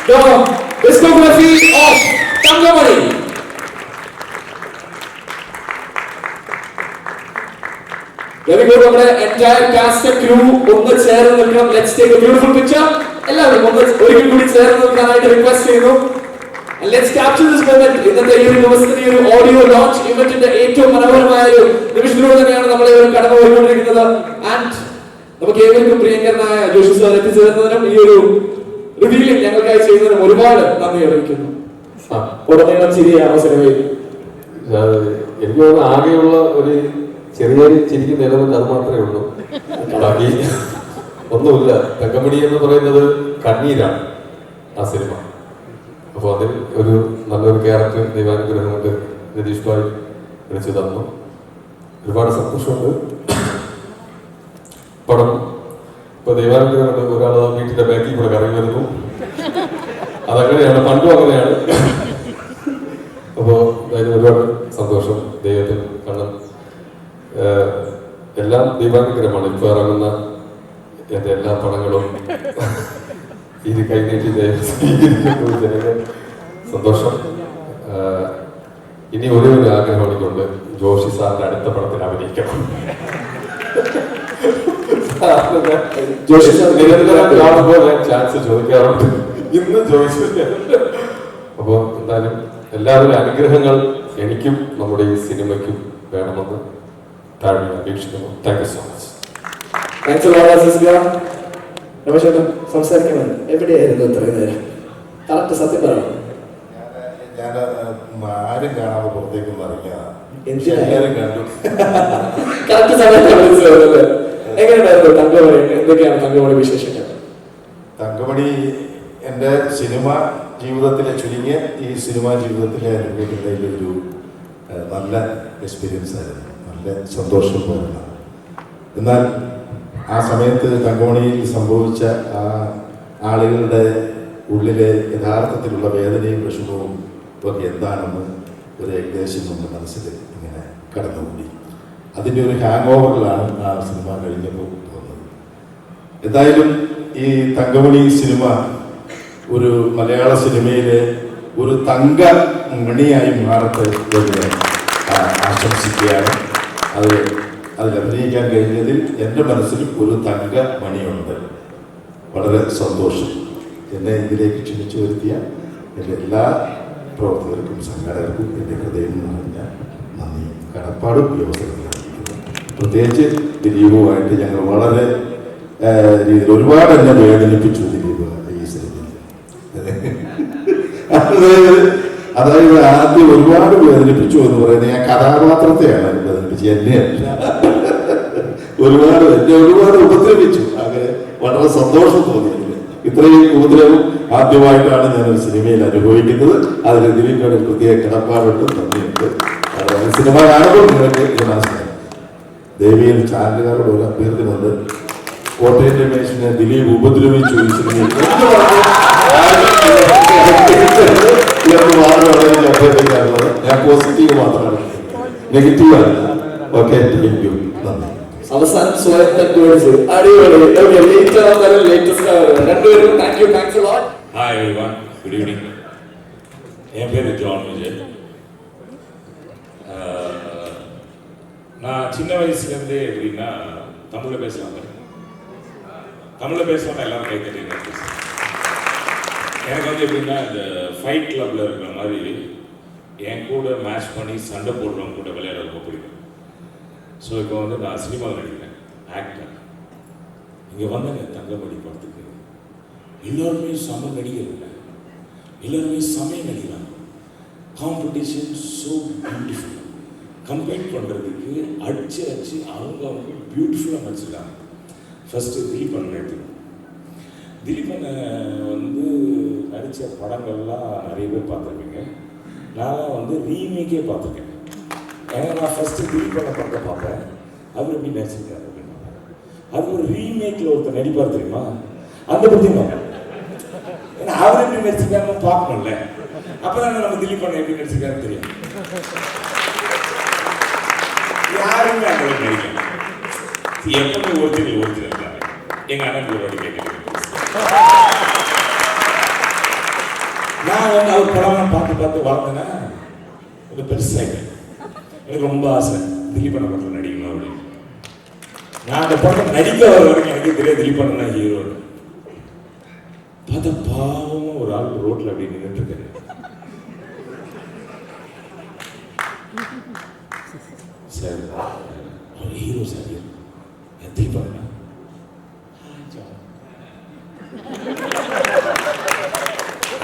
the discography of Tangamani. Very good, our entire cast and crew. Let's take a beautiful picture. Request and let's capture this moment in the audio launch event in the 8th of Manavarmaya. And നമുക്ക് ഏവർക്കും പ്രിയങ്കരനായ Joshi sir എത്തിച്ചേർന്നതിനും ഈ ഒരു revealing ഞങ്ങൾക്കായി ചെയ്യുന്നതിനും ഒരുപാട് നന്ദി അറിയിക്കുന്നു. ഉടനീളം ചിരിയാണോ സിനിമയിൽ? എനിക്ക് തോന്നുന്നു ആകെയുള്ള ഒരു ചെറിയൊരു ചിരിക്കുന്ന എലമെന്റ് അത് മാത്രമേ ഉള്ളൂ. ബാക്കി ഒന്നുമില്ല. തങ്കമണി എന്ന് പറയുന്നത് കണ്ണീരാണ് ആ സിനിമ. അപ്പോൾ അതിൽ ഒരു നല്ലൊരു ക്യാരക്ടർ ദൈവാനുഗ്രഹം കൊണ്ട് രതീഷ് ഭായ് വിളിച്ചു തന്നു. ഒരുപാട് സന്തോഷമുണ്ട്. പടം ഇപ്പൊ ദൈവാനുഗ്രഹം കൊണ്ട് ഒരാൾ വീട്ടിന്റെ ബാക്കിൽ കൂടെ കറങ്ങി വരുന്നു. അതങ്ങനെയാണ്, പണ്ടും അങ്ങനെയാണ്. അപ്പോൾ അതിന് ഒരുപാട് സന്തോഷം. ദൈവത്തിന് കാരണം എല്ലാം ദൈവാനുഗ്രഹമാണ്. ഇപ്പൊ ഇറങ്ങുന്ന എന്റെ എല്ലാ പടങ്ങളും ഇത് കൈനീട്ടി സ്വീകരിക്കുന്നു. ജനങ്ങൾ സന്തോഷം. ഇനി ഒരു ആഗ്രഹം എനിക്കുണ്ട്, ജോഷി സാറിന്റെ അടുത്ത പടത്തിൽ അഭിനയിക്കണം. ചാൻസ് ചോദിക്കാറുണ്ട്, ഇന്ന് ചോദിച്ചില്ല. അപ്പോ എന്തായാലും എല്ലാവരുടെ അനുഗ്രഹങ്ങൾ എനിക്കും നമ്മുടെ ഈ സിനിമയ്ക്കും വേണമെന്ന് താഴ്മ അപേക്ഷിക്കുന്നു. Thank you so much. സംസാരിക്കണം. എവിടെയായിരുന്നു ഇത്രയും നേരം? കറക്റ്റ് സത്യം പറയണം. ഞാൻ ആരും കാണാതെ പുറത്തേക്ക് ഇറങ്ങിയതാണ്. കറക്റ്റ് സമയത്ത് മനസ്സിലാവുന്നത്. എങ്ങനെയായിരുന്നു തങ്കമണി? എന്തൊക്കെയാണ് തങ്കമണി വിശേഷങ്ങൾ? തങ്കമണി എൻ്റെ സിനിമ ജീവിതത്തിലെ ചുരുങ്ങിയ ഈ സിനിമാ ജീവിതത്തിലെ അനുഭവത്തിൻ്റെ ഒരു നല്ല എക്സ്പീരിയൻസ് ആയിരുന്നു. നല്ല സന്തോഷം പോലുള്ള. എന്നാൽ ആ സമയത്ത് തങ്കമണിയിൽ സംഭവിച്ച ആ ആളുകളുടെ ഉള്ളിലെ യഥാർത്ഥത്തിലുള്ള വേദനയും വിഷമവും ഒക്കെ എന്താണെന്ന് ഒരു ഏകദേശം നമ്മുടെ മനസ്സിൽ ഇങ്ങനെ കടന്നുകൂടി. അതിൻ്റെ ഒരു ഹാങ് ഓവറിലാണ് ആ സിനിമ കഴിഞ്ഞപ്പോൾ തോന്നുന്നത്. എന്തായാലും ഈ തങ്കമണി സിനിമ ഒരു മലയാള സിനിമയിലെ ഒരു തങ്ക മണിയായി മാറട്ടെ എന്ന് ആശംസിക്കുകയാണ്. അതിൽ അഭിനയിക്കാൻ കഴിഞ്ഞതിൽ എൻ്റെ മനസ്സിലും ഒരു തങ്ക മണിയുണ്ട്. വളരെ സന്തോഷം. എന്നെ ഇതിലേക്ക് ക്ഷണിച്ചു വരുത്തിയ എൻ്റെ എല്ലാ പ്രവർത്തകർക്കും സംഘാടകർക്കും എൻ്റെ ഹൃദയം നിറഞ്ഞ നന്ദി കടപ്പാടും ഈ അവസരത്തിൽ അറിയിക്കുന്നു. പ്രത്യേകിച്ച് ദിലീപുമായിട്ട് ഞങ്ങൾ വളരെ രീതിയിൽ ഒരുപാട് എന്നെ വേദനിപ്പിച്ചു ദിലീപ് ഈ സിനിമയിൽ. അതായത് ആദ്യം ഒരുപാട് വേദനിപ്പിച്ചു എന്ന് പറയുന്നത് ഞാൻ കഥാപാത്രത്തെയാണ് വേദനിപ്പിച്ചു, എന്നെയല്ല. എന്നെ ഒരുപാട് ഉപദ്രവിച്ചു. അങ്ങനെ വളരെ സന്തോഷം തോന്നിയില്ല. ഇത്രയും ഉപദ്രവം ആദ്യമായിട്ടാണ് ഞാൻ ഒരു സിനിമയിൽ അനുഭവിക്കുന്നത്. അതിൽ ദിലീപിനോട് പ്രത്യേക കിടപ്പാടുണ്ട്, നന്ദിയുണ്ട്. സിനിമ കാണുമ്പോൾ നിങ്ങൾക്ക് ഇത് മനസ്സിലായി. ദേവിയിൽ ചാനലുകാരോട് ഒരു അഭ്യർത്ഥനയുണ്ട്. കോട്ടയം രമേശിനെ ദിലീപ് ഉപദ്രവിച്ചു ഈ സിനിമയിൽ അഭ്യർത്ഥിക്കാറുള്ളത്. ഞാൻ പോസിറ്റീവ് മാത്രമാണ്, നെഗറ്റീവ് അല്ല. ഓക്കെ, താങ്ക് യു, നന്ദി. അവസാനം സ്വയം തട്ടുപിടിച്ച് അടിപൊളി. രണ്ടുപേരും thank you. Thanks a lot. Hi everyone, good evening. என் பேர் ஜான் விஜய். நான் சின்ன வயசுலேருந்தே எப்படின்னா தமிழில் பேசலாம், தமிழில் பேசலாம்னா எல்லாரும் கை தட்டிங்க. எனக்கு வந்து எப்படின்னா இந்த ஃபைட் கிளப்பில் இருக்கிற மாதிரி என் கூட மேட்ச் பண்ணி சண்டை போடுறவங்க கூட விளையாட ரொம்ப பிடிக்கும். ஸோ இப்போ வந்து நான் சினிமாவில் நடிக்கிறேன், ஆக்டர். இங்கே வந்தேங்க தங்கமணி படத்துக்கு. எல்லாருமே செம நடிகர் இல்லை, எல்லாருமே சமய நடிக்கிறாங்க. Competition so beautiful. கம்பைன் பண்ணுறதுக்கு அடிச்சு அவங்க பியூட்டிஃபுல்லாக நடிச்சிருக்காங்க. ஃபஸ்ட்டு திலீபன் எடுத்துக்கணும். திலீபனை வந்து நடித்த படங்கள்லாம் நிறைய பேர் பார்த்துருப்பீங்க. நான் வந்து ரீமேக்கே பார்த்துருக்கேன். ஏன்னா நான் ஃபஸ்ட்டு திலீபனை படத்தை பார்ப்பேன், அவர் எப்படி நடிச்சிருக்காரு அப்படின்னு. அது ஒரு ரீமேக்கில் ஒருத்தர் நடிப்பார் தெரியுமா, அந்த பற்றியும் பார்ப்பேன். ஏன்னா அவர் எப்படி நடிச்சிருக்காருன்னு பார்க்கணும்ல, அப்போ தான் நம்ம திலீபனை எப்படி நடிச்சிருக்காருன்னு தெரியும். யாருமே அந்த நடிக்கல. எப்பவுமே ஒருத்தர் இருக்காங்க. எங்கள் அண்ணன் ஒரு வாட்டி கேட்குறேன். பார்த்து பார்த்து வளர்ந்தேன்னா கொஞ்சம் பெருசாகிட்டேன். எனக்கு ரொம்ப ஆசை திலீபனை படத்தில் நடிக்கணும் அப்படின்னு. நான் அந்த படத்தை நடிக்க வர வரைக்கும் எனக்கு தெரியாது திலீபன் தான் ஹீரோன்னு. பார்த்தா பாவம் ஒரு ஆள் ரோட்ல அப்படி நின்றுட்டு இருக்காரு. சார் அவர் ஹீரோ சார் திலீபன்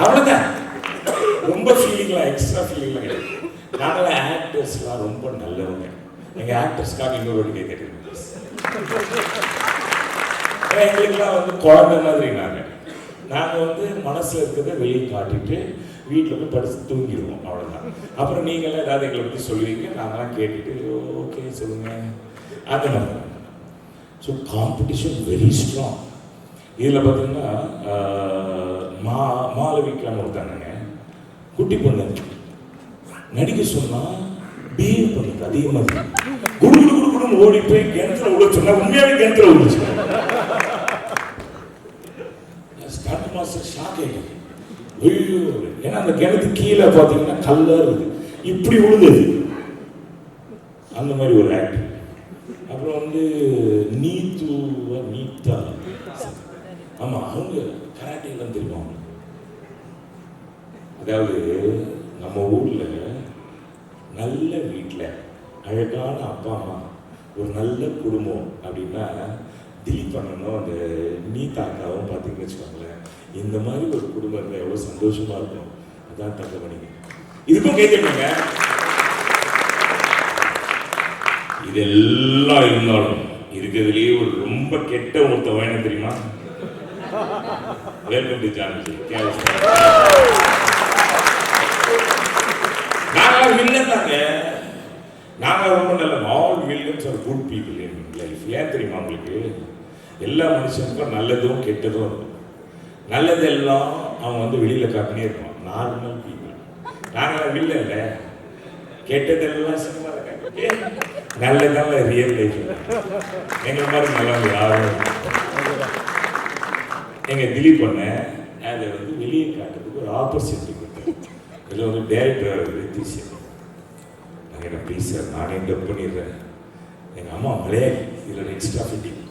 அவ்வளோதான். ரொம்ப ஃபீலிங்லாம் எக்ஸ்ட்ரா ஃபீலிங்லாம் கிடையாது. நாங்களாம் ஆக்டர்ஸ்லாம் ரொம்ப நல்லவங்க. எங்கள் ஆக்டர்ஸ்க்காக இன்னொரு ஒரு கேட்குறீங்க. எங்களுக்குலாம் வந்து குழந்தை மாதிரி நாங்கள் வந்து மனசில் இருக்கிறத வெளியே காட்டிட்டு வீட்டில் போய் படித்து தூங்கிடுவோம், அவ்வளோதான். அப்புறம் நீங்களாம் ஏதாவது எங்களை பற்றி சொல்லுவீங்க, நாங்களாம் கேட்டுட்டு ஓகே சொல்லுங்க அந்த மாதிரி தான். So competition very strong. இதில் பார்த்தீங்கன்னா மாளவிகான்னு ஒருத்தாங்க குட்டி பொண்ணு நடிக்க சொன்னால் பிஹேவ் பண்ணுது அதே மாதிரி குடு குடு குடு குடுன்னு ஓடி போய் கிணத்துல விட சொன்னா உண்மையாவே கிணத்துல விழுச்சு. ஸ்டார்ட் மாஸ்டர் ஷாக் ஆகிடுது. ஐயோ, ஏன்னா அந்த கிணத்து கீழே பார்த்தீங்கன்னா கல்லா இருக்குது, இப்படி விழுந்தது அந்த மாதிரி ஒரு ஆக்ட். அப்புறம் வந்து நீத்தா ஆமா, அவங்க கராட்டேலாம் தெரியும். அதாவது நம்ம ஊர்ல நல்ல வீட்டில் அழகான அப்பா அம்மா ஒரு நல்ல குடும்பம் அப்படின்னா திலீப் பண்ணணும் அந்த நீதாக்காவும் பார்த்தீங்கன்னு வச்சுக்கோங்களேன். இந்த மாதிரி ஒரு குடும்பம் இருந்தால் எவ்வளோ சந்தோஷமா இருக்கும். அதான் தங்கமணி. இதுக்கும் கேட்குங்க. இதெல்லாம் இருந்தாலும் இருக்கிறதுலேயே ஒரு ரொம்ப கெட்ட ஒருத்த வேணும் தெரியுமா? Welcome to Janaki. நாங்கள் வில்லன் தாங்க. நாங்கள் ரொம்ப நல்ல all villains are good people in life. ஏன் தெரியுமா உங்களுக்கு? எல்லா மனுஷனுக்கும் நல்லதும் கெட்டதும் இருக்கும். நல்லதெல்லாம் அவன் வந்து வெளியில் காட்டினே இருப்பான், நார்மல் பீப்புள். நாங்கள் வில்லன் இல்லை, கெட்டதெல்லாம் சினிமாவில் காட்டி நல்லதெல்லாம் ரியல் லைஃப். எங்களை மாதிரி நல்லவங்க யாரும் எங்கள் திலீப் பண்ண அதை வந்து வெளியே காட்டுறதுக்கு ஒரு ஆப்பர்ச்சுனிட்டி கொடுத்தேன். இதில் வந்து டேரக்டர் ரித்திஷ் நாங்கள் என்ன ப்ளீஸ் சார் நானே டப் பண்ணிடுறேன். எங்கள் அம்மா மலையாளி, இதில் எக்ஸ்ட்ரா ஃபிட்டிங்.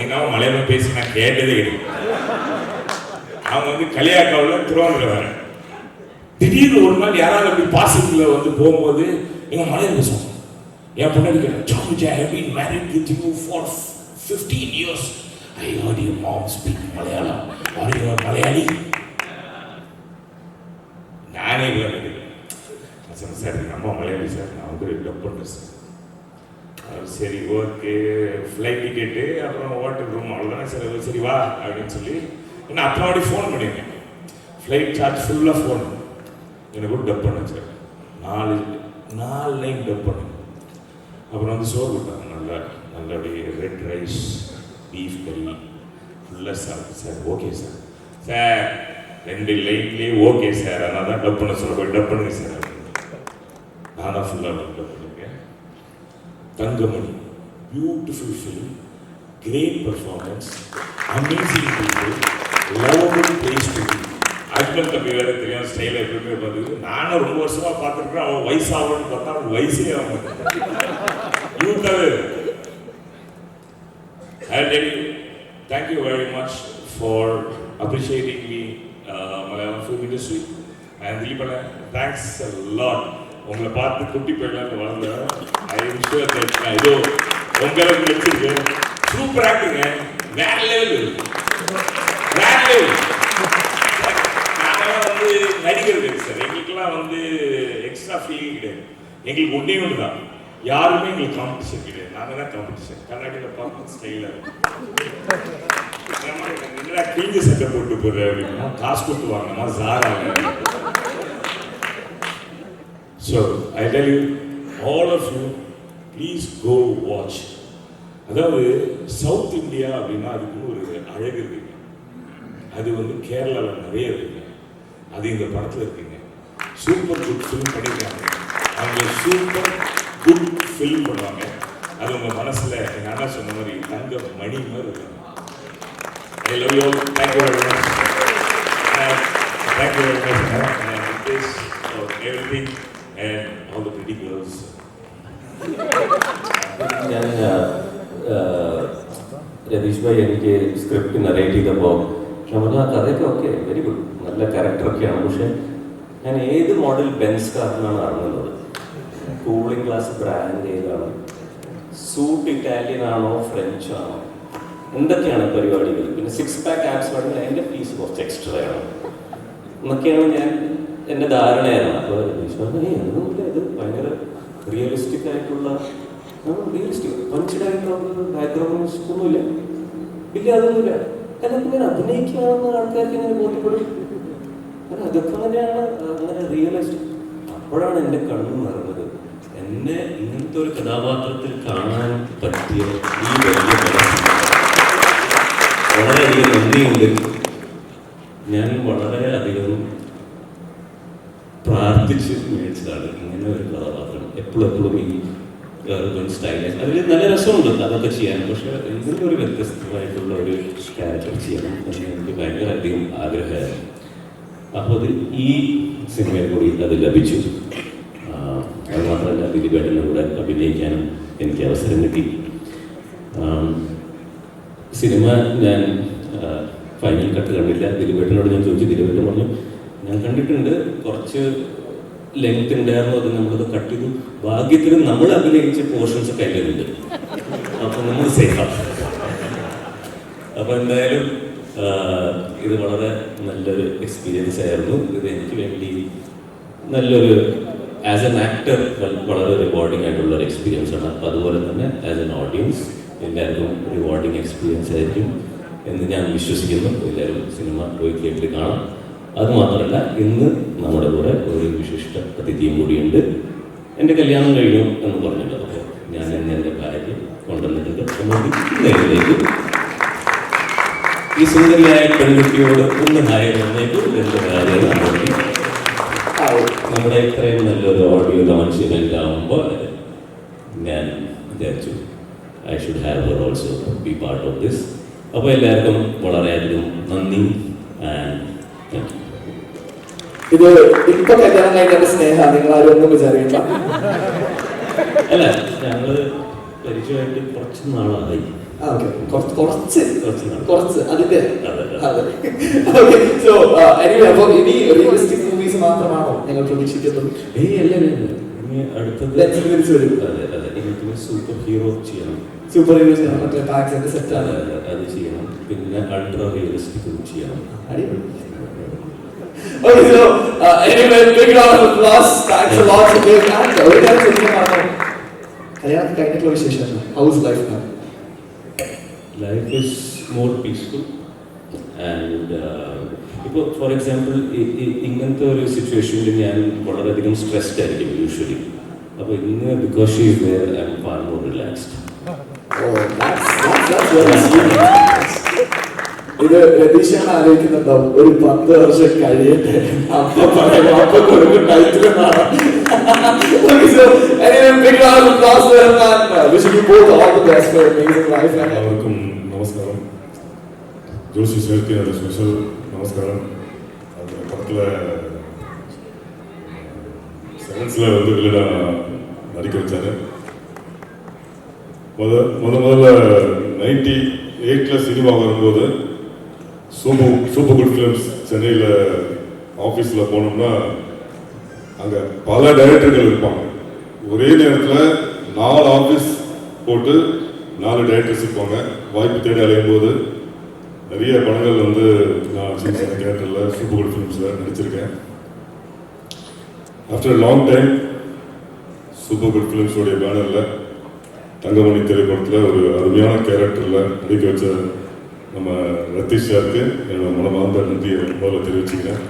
எங்கள் அம்மா மலையாளம் பேசி நான் கேட்டதே கிடையாது. அவங்க வந்து கலியாக்காவில் திருவாரூரில் வரேன். திடீர்னு ஒரு நாள் யாராவது அப்படி பாசிட்டிவ்ல வந்து போகும்போது எங்கள் மலையாளம் பேசுவாங்க. என் பொண்ணு கேட்டேன், George, I have been married with you for 15 years. I heard your mom speak Malayalam. Are you a Malayali? நானே சொன்னேன், சார் எங்கள் அம்மா மலையாளி சார், நான் வந்து டப் பண்ணுறேன் சார். சரி ஓகே, ஃப்ளைட் டிக்கெட்டு அப்புறம் ஹோட்டல் ரூம் அவ்வளோதானே சார். சரி வா அப்படின்னு சொல்லி என்ன அப்பாவோடய ஃபோன் பண்ணியிருக்கேன். ஃப்ளைட் சார்ஜ் ஃபுல்லாக ஃபோன் எனக்கு கூட டப் பண்ணேன் சார். 4 லைன் டப் பண்ணேன். அப்புறம் வந்து சோறு கொடுத்தாங்க, நல்லபடியே ரெட் ரைஸ் பீஃப் கறி ஃபுல்லாக சாப்பிட்டு சார் ஓகே சார். சார் 2 லைன்லேயே ஓகே சார், அதனால தான் டப் பண்ண சொல்ல போய் டப் பண்ணுங்க சார். நான் தான் ஃபுல்லாக டப் பண்ணியிருக்கேன். Thankamani beautiful film, great performance, amazing people, lovable place to be. Ajmal தம்பி வேறு தெரியும் ஸ்டைலை எப்பவுமே பார்த்துருக்கு. நானும் ரொம்ப வருஷமாக பார்த்துருக்கேன். அவன் வயசாகணும்னு பார்த்தா அவன் வயசே ஆகும் யூத்தாவே. I'll tell you, thank you very much for appreciating me, Malayalam film industry. And Dilipana, thanks a lot. உங்களை பார்த்து குட்டி பையனாக வளர்ந்த ஐ எம் ஷூர் தட் நான் ஏதோ உங்களுக்கு நடிச்சிருக்கேன். சூப்பர் ஆக்டிங்க, வேற லெவல், வேற லெவல். நாங்களாம் வந்து நடிகர் கிடையாது சார். எங்களுக்கெல்லாம் வந்து எக்ஸ்ட்ரா ஃபீலிங் கிடையாது. எங்களுக்கு ஒன்றே ஒன்று தான், யாருமே எங்களுக்கு காம்படிஷன் கிடையாது. நாங்கள் தான் காம்படிஷன். கர்நாடகில் பார்க்க ஸ்டைலாக என்னடா கிழிஞ்ச சட்டை போட்டு போடுற அப்படின்னா காசு கொடுத்து வாங்கம்மா ஜாரா. So I tell you all of you please go watch. அதாவது சவுத் இந்தியா அப்படின்னா அதுக்கு ஒரு அழகு இருக்குங்க. அது வந்து கேரளாவில் நிறைய இருக்குங்க. அது இந்த படத்தில் இருக்குங்க. சூப்பர் குட் ஃபிலிம் பண்ணியிருக்காங்க. அவங்க சூப்பர் குட் ஃபில்ம் பண்ணுவாங்க. அது உங்கள் மனசில் எங்கள் அண்ணா சொன்ன மாதிரி தங்க மணி மாதிரி இருக்காங்க. I love you. Thank you very much. Thank you very much. artists, for everything, and all the pretty girls. ഞാൻ രതീഷ് ഭായി എനിക്ക് സ്ക്രിപ്റ്റ് നറേറ്റ് ചെയ്തപ്പോൾ ഞാൻ പറഞ്ഞു ആ കഥയൊക്കെ ഓക്കെ വെരി ഗുഡ് നല്ല ക്യാരക്ടറൊക്കെയാണ്. പക്ഷെ ഞാൻ ഏത് മോഡൽ ബെൻസ് കാറിനാണ് അറിഞ്ഞത്, കൂളിംഗ് ഗ്ലാസ് ബ്രാൻഡ് ഏതാണ്, സൂട്ട് ഇറ്റാലിയൻ ആണോ ഫ്രഞ്ച് ആണോ, എന്തൊക്കെയാണ് പരിപാടികൾ, പിന്നെ 6 പാക്ക് ആപ്സ് വേണമെങ്കിൽ അതിൻ്റെ ഫീസ് കുറച്ച് എക്സ്ട്രാ ആണ് എന്നൊക്കെയാണ് ഞാൻ എൻ്റെ ധാരണയായിരുന്നു. അപ്പോൾ രതീഷ് പറഞ്ഞു ഒന്നുമില്ല, ഇത് ഭയങ്കര റിയലിസ്റ്റിക് ആയിട്ടുള്ള റിയലിസ്റ്റിക് പഞ്ചഡ് ആയിട്ടുള്ള ബാക്ക്ഗ്രൗണ്ട് മ്യൂസിക് ഒന്നുമില്ല, ഇല്ല അതൊന്നുമില്ല. കാരണം ഇങ്ങനെ അഭിനയിക്കുകയാണെന്ന് ആൾക്കാർക്ക് ഇങ്ങനെ ബോധ്യപ്പെടും. കാരണം അതൊക്കെ അങ്ങനെയാണ്, അങ്ങനെ റിയലിസ്റ്റിക്. അപ്പോഴാണ് എൻ്റെ കണ്ണു നിറഞ്ഞത്. എന്നെ ഇങ്ങനത്തെ ഒരു കഥാപാത്രത്തിൽ കാണാൻ പറ്റിയ ഈ വലിയ വളരെയധികം നന്ദിയുണ്ട്. ഞാൻ വളരെയധികം പ്രാർത്ഥിച്ച് മേടിച്ചതാണ് ഇങ്ങനെ ഒരു കഥാപാത്രം. എപ്പോഴും ഈ ഗർഭൻ സ്റ്റൈലിഷ് അതിൽ നല്ല രസമുണ്ട് അതൊക്കെ ചെയ്യാൻ. പക്ഷെ എന്തെങ്കിലും ഒരു വ്യത്യസ്തമായിട്ടുള്ള ഒരു ക്യാരക്ടർ ചെയ്യണം എന്ന് എനിക്ക് ഭയങ്കര അധികം ആഗ്രഹമായിരുന്നു. അപ്പോൾ അത് ഈ സിനിമയിൽ കൂടി അത് ലഭിച്ചു. അത് മാത്രമല്ല ദിലീപേട്ടൻ്റെ കൂടെ അഭിനയിക്കാനും എനിക്ക് അവസരം കിട്ടി. സിനിമ ഞാൻ ഫൈനൽ കട്ട് കണ്ടില്ല. ദിലീപേട്ടനോട് ഞാൻ ചോദിച്ചു, ദിലീപേട്ടൻ പറഞ്ഞു ഞാൻ കണ്ടിട്ടുണ്ട്, കുറച്ച് ലെങ്ത് ഉണ്ടായിരുന്നു, അത് നമ്മളത് കട്ട് ചെയ്തു, ഭാഗ്യത്തിന് നമ്മൾ അഭിനയിച്ച പോർഷൻസ് ഒക്കെ അതിലുണ്ട്, അപ്പം നമ്മൾ സേഫാണ്. അപ്പം എന്തായാലും ഇത് വളരെ നല്ലൊരു എക്സ്പീരിയൻസ് ആയിരുന്നു. ഇത് എനിക്ക് വേണ്ടി നല്ലൊരു ആസ് എൻ ആക്ടർ വളരെ റിവാർഡിംഗ് ആയിട്ടുള്ള ഒരു എക്സ്പീരിയൻസ് ആണ്. അപ്പം അതുപോലെ തന്നെ ആസ് എൻ ഓഡിയൻസ് എല്ലാവർക്കും റിവാർഡിംഗ് എക്സ്പീരിയൻസ് ആയിരിക്കും എന്ന് ഞാൻ വിശ്വസിക്കുന്നു. എല്ലാവരും സിനിമ പോയി തിയേറ്ററിൽ കാണാം. അതുമാത്രമല്ല, ഇന്ന് നമ്മുടെ കൂടെ ഒരു വിശിഷ്ട അതിഥിയും കൂടിയുണ്ട്. എൻ്റെ കല്യാണം കഴിഞ്ഞു എന്ന് പറഞ്ഞിട്ടുണ്ട്. അപ്പോൾ ഞാൻ എൻ്റെ ഭാര്യ കൊണ്ടുവന്നിട്ടുണ്ട്. നേരിലേക്ക് ഈ സുന്ദരിയായ പെൺകുട്ടിയോട് ഒന്ന് ഹായ് വന്നേക്കും. എൻ്റെ ഭാര്യ നമ്മുടെ ഇത്രയും നല്ലൊരു ഓഡിയോ ലോഞ്ച് ഇവൻ്റ് ആകുമ്പോൾ ഞാൻ വിചാരിച്ചു I should have Har also be part of this. അപ്പോൾ എല്ലാവർക്കും വളരെയധികം നന്ദി ആൻഡ് താങ്ക് യു. ഇത് ഇപ്പൊ കല്യാണം കഴിഞ്ഞ സ്നേഹ നിങ്ങൾ ആരും ഒന്നും വിചാരിക്കില്ല. അല്ല, ഞങ്ങള് പരിചയമായിട്ട് കുറച്ച് നാളായി. കുറച്ച് അതിന്റെ ഇനി റിയലിസ്റ്റിക് മൂവീസ് മാത്രമാണോ ഞങ്ങൾ പ്രതീക്ഷിക്കുന്നത്? അടുത്തത് എനിക്ക് സൂപ്പർ ഹീറോ ചെയ്യണം. സൂപ്പർ ഹീറോ ചെയ്യണം, മറ്റേ പാക്സിന്റെ സെറ്റ് ആണ്, അത് ചെയ്യണം. പിന്നെ അൾട്രാ റിയലിസ്റ്റിക് ചെയ്യണം. Okay, so anyway, big round of applause. Thanks a lot for being here. ഒരു കാര്യം ചോദിക്കാനാണോ, കല്യാണം കഴിഞ്ഞിട്ടുള്ള വിശേഷം? How's life now? Life is more peaceful and ഇപ്പോൾ ഫോർ എക്സാമ്പിൾ ഇങ്ങനത്തെ ഒരു സിറ്റുവേഷനിൽ ഞാൻ വളരെയധികം സ്ട്രെസ്ഡ് ആയിരിക്കും യൂഷ്വലി. അപ്പോൾ ഇന്ന് because she is there I am far more relaxed. ഇത് രതീഷാണ് ആലോചിക്കുന്നുണ്ടാവും, ഒരു 10 വർഷം കഴിയട്ടെ അപ്പൊ പറയുമ്പോൾ അപ്പൊ കൊടുക്കും ടൈറ്റിൽ എന്നാണ്. എല്ലാവർക്കും നമസ്കാരം. ஜோசி சேர்த்து என்னோட ஸ்பெஷல் நமஸ்காரம். அந்த படத்தில் செகண்ட்ஸில் வந்து வில்லனா நடிக்க வச்சாரு. முதல்ல 98 சினிமா வரும்போது சூப்பர் குட் ஃபிலிம்ஸ் சென்னையில் ஆஃபீஸில் போனோம்னா அங்கே பல டைரக்டர்கள் இருப்பாங்க. ஒரே நேரத்தில் 4 ஆஃபீஸ் போட்டு 4 டைரக்டர்ஸ் இருப்பாங்க. வாய்ப்பு தேடி அலையும் போது நிறைய படங்கள் வந்து நான் சின்ன சின்ன கேரக்டரில் சூப்பர் குட் ஃபிலிம்ஸில் நடிச்சிருக்கேன். After long time Super Good ஃபிலிம்ஸோடைய பேனரில் தங்கமணி திரைப்படத்தில் ஒரு அருமையான கேரக்டரில் நடிக்க வச்ச நம்ம ரத்தீஷ் சாருக்கு என்னோட மனமார்ந்த நன்றியை முதல்ல தெரிவிச்சுக்கிறேன்.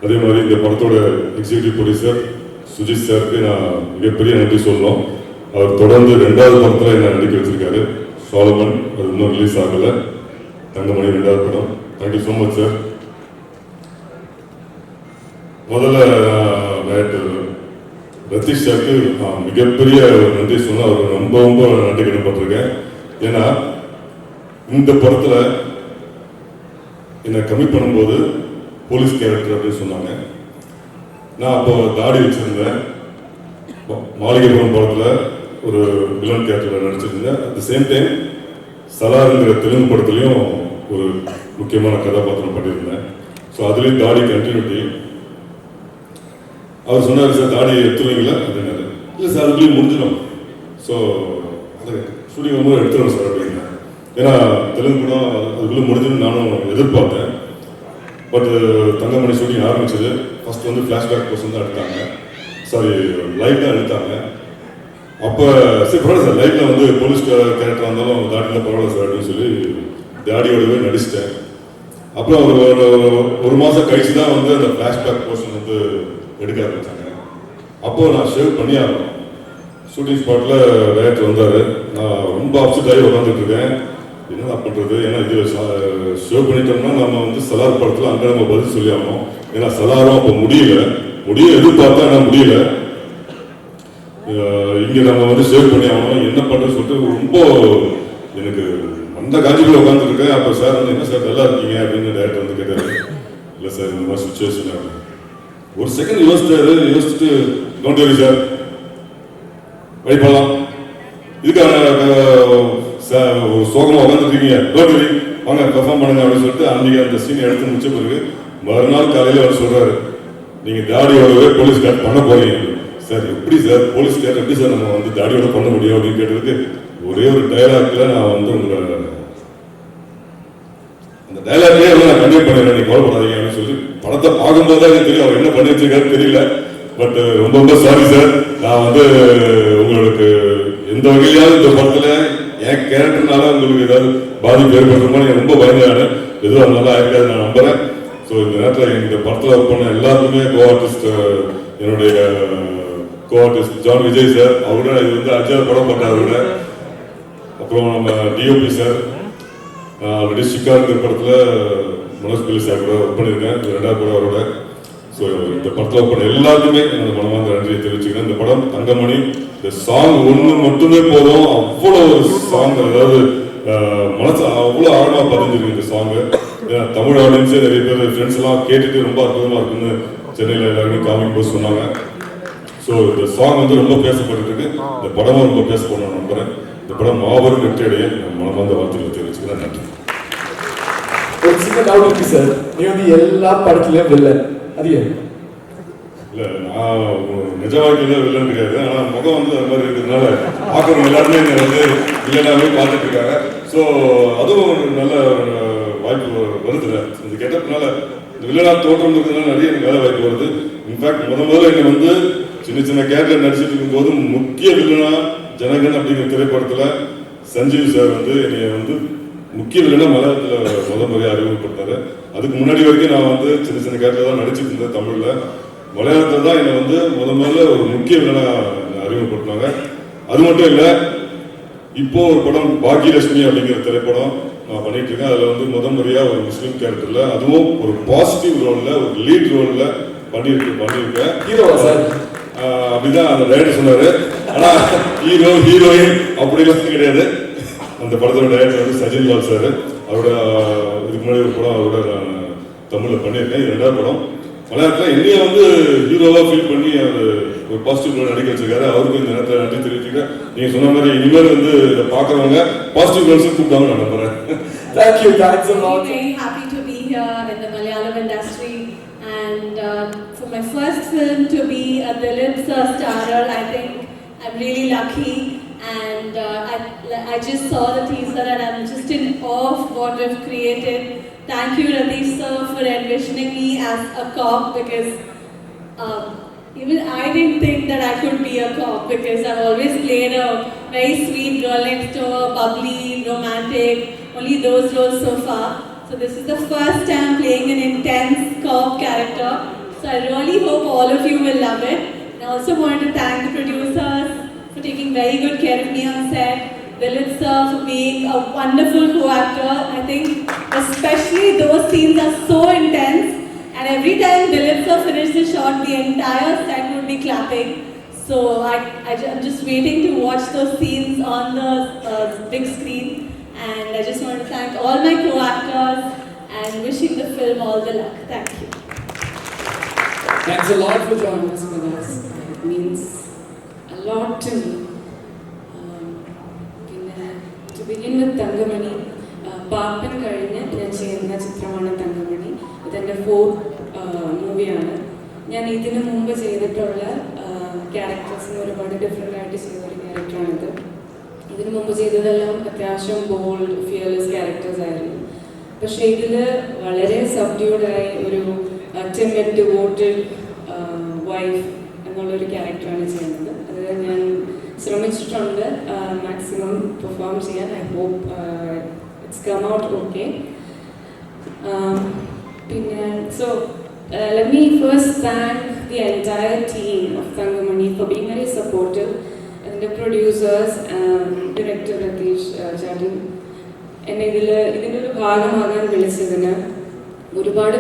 அதே மாதிரி இந்த படத்தோட எக்ஸிக்யூட்டிவ் ப்ரொடியூசர் சுஜித் சாருக்கு நான் மிகப்பெரிய நன்றி சொல்லணும். அவர் தொடர்ந்து 2வது படத்தில் என்ன நடிக்க வச்சிருக்காரு, சோலமன். அது இன்னும் ரிலீஸ் ஆகலை. தங்கமணி 2வது படம். Thank you so much sir. முதல்ல டைரக்டர் ரத்தீஷ் சாருக்கு மிகப்பெரிய நன்றி சொன்னால் அவர் ரொம்ப நன்றி கடன்பட்டிருக்கேன். ஏன்னா இந்த படத்தில் என்னை கம்மி பண்ணும்போது போலீஸ் கேரக்டர் அப்படின்னு சொன்னாங்க. நான் அப்போ தாடி வச்சிருந்தேன். மாளிகைபுரம் படத்தில் ஒரு வில்லன் கேரக்டரில் நடிச்சிருந்தேன். அட் த சேம் டைம் சலாருங்கிற தெலுங்கு படத்துலையும் ஒரு முக்கியமான கதாபாத்திரம் பண்ணியிருந்தேன். ஸோ அதுலேயும் தாடி கண்டினியூட்டி. அவர் சொன்னார், சார் தாடி எடுத்துருவீங்களா அப்படின்னாரு. இல்லை சார் அதுக்குள்ளேயும் முடிஞ்சிடும், ஸோ அது ஷூட்டிங் வரும்போது எடுத்துருவோம் சார் அப்படின்னா. ஏன்னா தெலுங்கு படம் அதுக்குள்ளே முடிஞ்சுன்னு நானும் எதிர்பார்த்தேன். பட் தங்கமணி ஷூட்டிங் ஆரம்பிச்சது. ஃபர்ஸ்ட் வந்து ஃப்ளாஷ்பேக் போர்ஷன் தான் எடுத்தாங்க, சாரி லைவ் தான் எடுத்தாங்க. அப்போ சரி பரவாயில்ல சார், லைவ்ல வந்து போலீஸ் கேரக்டராக இருந்தாலும் தாடியில் பரவாயில்ல சார் அப்படின்னு சொல்லி தாடியோடவே நடிச்சிட்டேன். அப்புறம் ஒரு மாதம் கழிச்சு தான் வந்து அந்த ஃப்ளாஷ்பேக் போர்ஷன் வந்து எடுக்க ஆரம்பிச்சாங்க. அப்போது நான் ஷேவ் பண்ணி ஆகணும். ஷூட்டிங் ஸ்பாட்டில் டைரக்டர் வந்தார். நான் ரொம்ப அப்செட் ஆகி உட்காந்துட்டு இருக்கேன். என்னடா பண்ணுறது, ஏன்னா இது ஷேவ் பண்ணிட்டோம்னா நம்ம வந்து சலார் படத்தில் அங்கே நம்ம பதில் சொல்லி ஆகணும். ஏன்னா சலாரும் அப்போ முடியல எதிர்பார்த்தா ஆனால் முடியல. இங்கே நம்ம வந்து ஷேவ் பண்ணி ஆகணும், என்ன பண்ணுறது சொல்லிட்டு ரொம்ப எனக்கு அந்த காஞ்சிக்குள்ள உட்காந்துருக்கேன். அப்போ சார் வந்து என்ன சார் நல்லா இருக்கீங்க அப்படின்னு டேரக்டர் வந்து கேட்டார். இல்லை சார் இந்த மாதிரி சுச்சுவேஷன். ஒரு செகண்ட் யோசிச்சுட்டு டோன்ட் வரி சார் வெயிட் பண்ணலாம், இதுக்கான சோகமாக உட்காந்துருக்கீங்க, டோன்ட் வரி வாங்க பெர்ஃபார்ம் பண்ணுங்க அப்படின்னு சொல்லிட்டு அன்றைக்கி அந்த சீன் எடுத்து முடிச்ச பிறகு மறுநாள் காலையில் அவர் சொல்கிறாரு, நீங்கள் தாடியோடவே போலீஸ் கேட் பண்ண போறீங்க. சார் எப்படி சார் போலீஸ் கேட் எப்படி சார் நம்ம வந்து தாடியோட பண்ண முடியும் அப்படின்னு கேட்டதுக்கு ஒரே ஒரு டைலாக்ல நான் வந்து உங்களை அந்த டைலாக்லேயே நான் கன்வே பண்ணிடுறேன், நீ கவலைப்படாதீங்க அப்படின்னு சொல்லி படத்தை பார்க்கும்போது தான் எனக்கு தெரியும் அவர் என்ன பண்ணி வச்சிருக்காரு தெரியல. பட் ரொம்ப ரொம்ப சாரி சார், நான் வந்து உங்களுக்கு எந்த வகையிலாவது இந்த படத்தில் என் கேரக்டர்னால உங்களுக்கு ஏதாவது பாதிப்பு ஏற்படுறோமோ நீங்கள் ரொம்ப பயந்தாரு, எதுவும் நல்லா ஆயிருக்காது நான் நம்புறேன். ஸோ இந்த நேரத்தில் இந்த படத்தில் ஒர்க் பண்ண எல்லாருக்குமே கோ ஆர்டிஸ்ட், என்னுடைய co artist John Vijay sir, அவரோட இது வந்து அஜய் படம் பண்ணாரோட, அப்புறம் நம்ம டிஓபி சார், ஆல்ரெடி ஷிகார் படத்தில் மனோஜ் பில்லி சார் கூட ஒர்க் பண்ணியிருக்கேன், ரெண்டாவது படம் அவரோட. ஸோ இந்த படத்தில் ஒர்க் பண்ண எல்லாருக்குமே என்னோட மனமார்ந்த நன்றியை தெரிவிச்சுக்கிறேன். இந்த படம் தங்கமணி, இந்த சாங் ஒன்று மட்டுமே போதும், அவ்வளோ ஒரு சாங், அதாவது மனசு அவ்வளோ ஆழமாக பதிஞ்சிருக்கு இந்த சாங்கு. ஏன்னா தமிழ் ஆடியன்ஸே நிறைய பேர் ஃப்ரெண்ட்ஸ் எல்லாம் கேட்டுட்டு ரொம்ப அற்புதமாக இருக்குன்னு சென்னையில் எல்லாருமே காமிக்கும் போது சொன்னாங்க. ஸோ இந்த சாங் வந்து ரொம்ப பேசப்பட்டு இருக்கு, இந்த படமும் ரொம்ப பேசப்படணும் நம்புறேன். இந்த படம் மாபெரும் வெற்றியடைய மனமார்ந்த வாழ்த்துக்களை தெரிவிச்சுக்கிறேன். நன்றி. ஒரு சின்ன டவுட் இருக்கு சார், நீ வந்து எல்லா படத்துலயும் வில்லன், அது ஏன்? இல்லை நான் நிஜ வாழ்க்கையில் வில்லன் கிடையாது, ஆனால் முகம் வந்து அது மாதிரி இருக்கிறதுனால பார்க்குறவங்க எல்லாருமே என்னை வந்து வில்லனாகவே பார்த்துட்டு இருக்காங்க. ஸோ அதுவும் ஒரு நல்ல வாய்ப்பு வருதுல, இந்த கெட்டப்னால இந்த வில்லனா தோற்றம் இருக்கிறதுனால நிறைய எனக்கு வேலை வாய்ப்பு வருது. இன்ஃபேக்ட் முதல்ல என்னை வந்து சின்ன சின்ன கேரக்டர் நடிச்சிட்டு இருக்கும்போது முக்கிய வில்லனா ஜனகன் அப்படிங்கிற திரைப்படத்தில் சஞ்சீவ் சார் வந்து என்னை வந்து முக்கிய வில்லனா மலையாளத்தில் முதல் முறையாக அறிமுகப்படுத்தாரு. அதுக்கு முன்னாடி வரைக்கும் நான் வந்து சின்ன சின்ன கேரக்டர் தான் நடிச்சிட்டு இருந்தேன் தமிழில். மலையாளத்தில் தான் என்னை வந்து முதல்ல ஒரு முக்கிய வில்லனா அறிமுகப்படுத்தினாங்க. அது மட்டும் இல்லை, இப்போ ஒரு படம் பாக்கியலட்சுமி அப்படிங்கிற திரைப்படம் நான் பண்ணிட்டு இருக்கேன். அதில் வந்து முதல் முறையாக ஒரு முஸ்லீம் கேரக்டர்ல, அதுவும் ஒரு பாசிட்டிவ் ரோல்ல, ஒரு லீட் ரோல்ல பண்ணியிருக்கேன். ஹீரோவா சார்? அப்படிதான் அந்த டைரக்டர் சொன்னாரு. ஆனா ஹீரோ ஹீரோயின் அப்படிலாம் கிடையாது. அந்த படத்தோட டைரக்டர் வந்து சஜின் லால் சார். அவரோட இதுக்கு முன்னாடி ஒரு படம் அவரோட நான் தமிழில் பண்ணியிருக்கேன். இது ரெண்டாவது படம். மலையாளத்தில் என்னைய வந்து ஹீரோவாக ஃபீல் பண்ணி அவர் ஒரு பாசிட்டிவ் ரோல் நடிக்க வச்சிருக்காரு. அவருக்கும் இந்த நேரத்தில் நன்றி தெரிவிச்சுக்கிறேன். நீங்கள் சொன்ன மாதிரி இனிமேல் வந்து இதை பார்க்குறவங்க பாசிட்டிவ் ரோல்ஸும் கூப்பிட்டாங்க நான் நம்புறேன். Thank you, thanks a lot. Very happy to be here in the Malayalam industry, and for my first film to be a Dilip sir starrer, I think I'm really lucky. And I just saw the teaser and I'm just in awe of what we've created. Thank you, Radish sir, for envisioning me as a cop, because even I didn't think that I could be a cop, because I've always played a very sweet girl next door, bubbly, romantic, only those roles so far. So this is the first time playing an intense cop character. So I really hope all of you will love it. And I also wanted to thank the producers for taking very good care of me on set. Dilip sir for being a wonderful co-actor. I think especially those scenes are so intense, and every time Dilip sir finished the shot, the entire set would be clapping. So I'm just waiting to watch those scenes on the big screen. And I just want to thank all my co-actors and wishing the film all the luck. Thank you. Thanks a lot for joining us. with us. It means a lot to me. പിന്നെ to begin with Thankamani, പാപ്പൻ കഴിഞ്ഞ് ഞാൻ ചെയ്യുന്ന ചിത്രമാണ് തങ്കമണി. ഇതെൻ്റെ 4th മൂവിയാണ്. ഞാൻ ഇതിനു മുമ്പ് ചെയ്തിട്ടുള്ള ക്യാരക്ടേഴ്സിന് ഒരുപാട് ഡിഫറെൻ്റ് ആയിട്ട് ചെയ്ത ഒരു ക്യാരക്ടറാണിത്. ഇതിനു മുമ്പ് ചെയ്തതെല്ലാം അത്യാവശ്യം ബോൾഡ് ഫിയർലെസ് ക്യാരക്ടേഴ്സ് ആയിരുന്നു. പക്ഷേ ഇതിൽ വളരെ സബ്ഡ്യൂഡായി ഒരു timid ഡിവോട്ടഡ് വൈഫ് എന്നുള്ളൊരു ക്യാരക്ടറാണ് ചെയ്യുന്നത്. അത് ഞാൻ ശ്രമിച്ചിട്ടുണ്ട് മാക്സിമം പെർഫോം ചെയ്യാൻ. I hope it's come out okay. പിന്നെ so let me first thank the entire team of Thangamani for being very supportive, and the producers and director Ratish Chadin. എന്നെ ഇതിനൊരു ഭാഗമാകാൻ വിളിച്ചതിന് ഒരുപാട്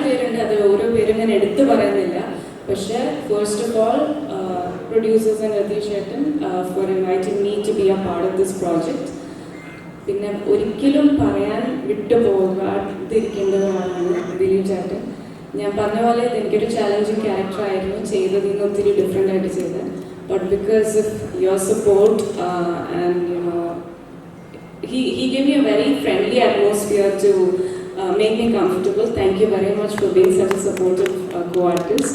പേരുണ്ട്. അത് ഓരോ പേരും ഞാൻ എടുത്തു പറയുന്നില്ല. പക്ഷേ first of all producers and Ratheesh ചേട്ടൻ for inviting me to be a part of this project. പിന്നെ ഒരിക്കലും പറയാൻ വിട്ടുപോകാതിരിക്കേണ്ടതാണ് ദിലീപ് ചേട്ടൻ. ഞാൻ പറഞ്ഞ പോലെ എനിക്കൊരു ചാലഞ്ചിങ് ക്യാരക്ടർ ആയിരുന്നു, ചെയ്തതിൽ നിന്ന് ഒത്തിരി ഡിഫറെൻ്റ് ആയിട്ട് ചെയ്തത്. But because of your support and you know he gave me a very friendly atmosphere to make me comfortable. Thank you very much for being such a supportive co-artist.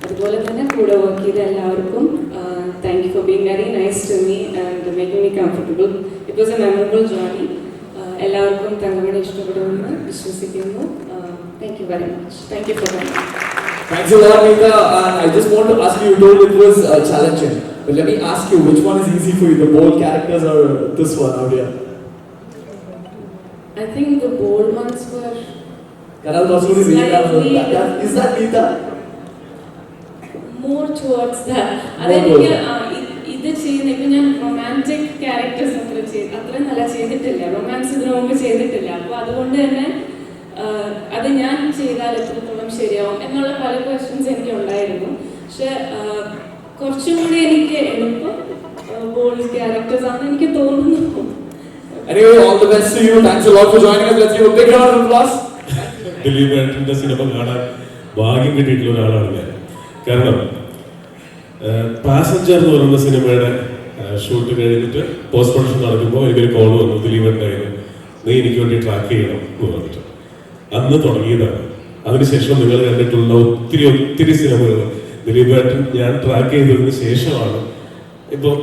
അതുപോലെ തന്നെ കൂടെ work ചെയ്ത എല്ലാവർക്കും thank you for being very nice to me and making me comfortable. It was a memorable journey. എല്ലാവർക്കും തങ്കമണി ഇഷ്ടപ്പെടുമെന്ന് വിശ്വസിക്കുന്നു. Thank you very much. Thank you for that. Thanks a lot, Neeta. And I just want to ask you, you told it was challenging. But let me ask you, which one is easy for you, the bold characters or this one out here? I think the bold ones were Karan also is that Neeta? more towards that. ഇത് ചെയ്യുന്ന ഇപ്പം ഞാൻ romantic characters അത്ര നല്ല ചെയ്തിട്ടില്ല. Romance ഇതിനു മുമ്പ് ചെയ്തിട്ടില്ല. അപ്പോൾ അതുകൊണ്ട് തന്നെ അത് ഞാൻ ചെയ്താൽ എത്രത്തോളം ശരിയാവും എന്നുള്ള പല ക്വസ്റ്റ്യൻസ് എനിക്ക് ഉണ്ടായിരുന്നു. പക്ഷെ കുറച്ചും കൂടി എനിക്ക് എളുപ്പം ബോൾഡ് ക്യാരക്ടേഴ്സ് ആണെന്ന് എനിക്ക് തോന്നുന്നു. Anyway, all the best to you. Thanks a lot for joining us. Let's give a big round of applause. Dileep ഏട്ടൻ്റെ സിനിമ കാണാൻ ഭാഗ്യം കിട്ടിയിട്ടുള്ള ഒരാളാണ് ഞാൻ. കാരണം പാസഞ്ചർ എന്ന് പറയുന്ന സിനിമയുടെ ഷൂട്ട് കഴിഞ്ഞിട്ട് പോസ്റ്റ് പ്രൊഡക്ഷൻ നടക്കുമ്പോൾ എനിക്കൊരു കോൾ വന്നു, ദിലീപ് ഏട്ടനായിരുന്നു, നീ എനിക്ക് വേണ്ടി ട്രാക്ക് ചെയ്യണം എന്ന് പറഞ്ഞിട്ട്. അന്ന് തുടങ്ങിയതാണ്. അതിനുശേഷം നിങ്ങൾ കണ്ടിട്ടുള്ള ഒത്തിരി സിനിമകൾ ദിലീപ് ഏട്ടൻ ഞാൻ ട്രാക്ക് ചെയ്തതിന് ശേഷമാണ് ഇപ്പോൾ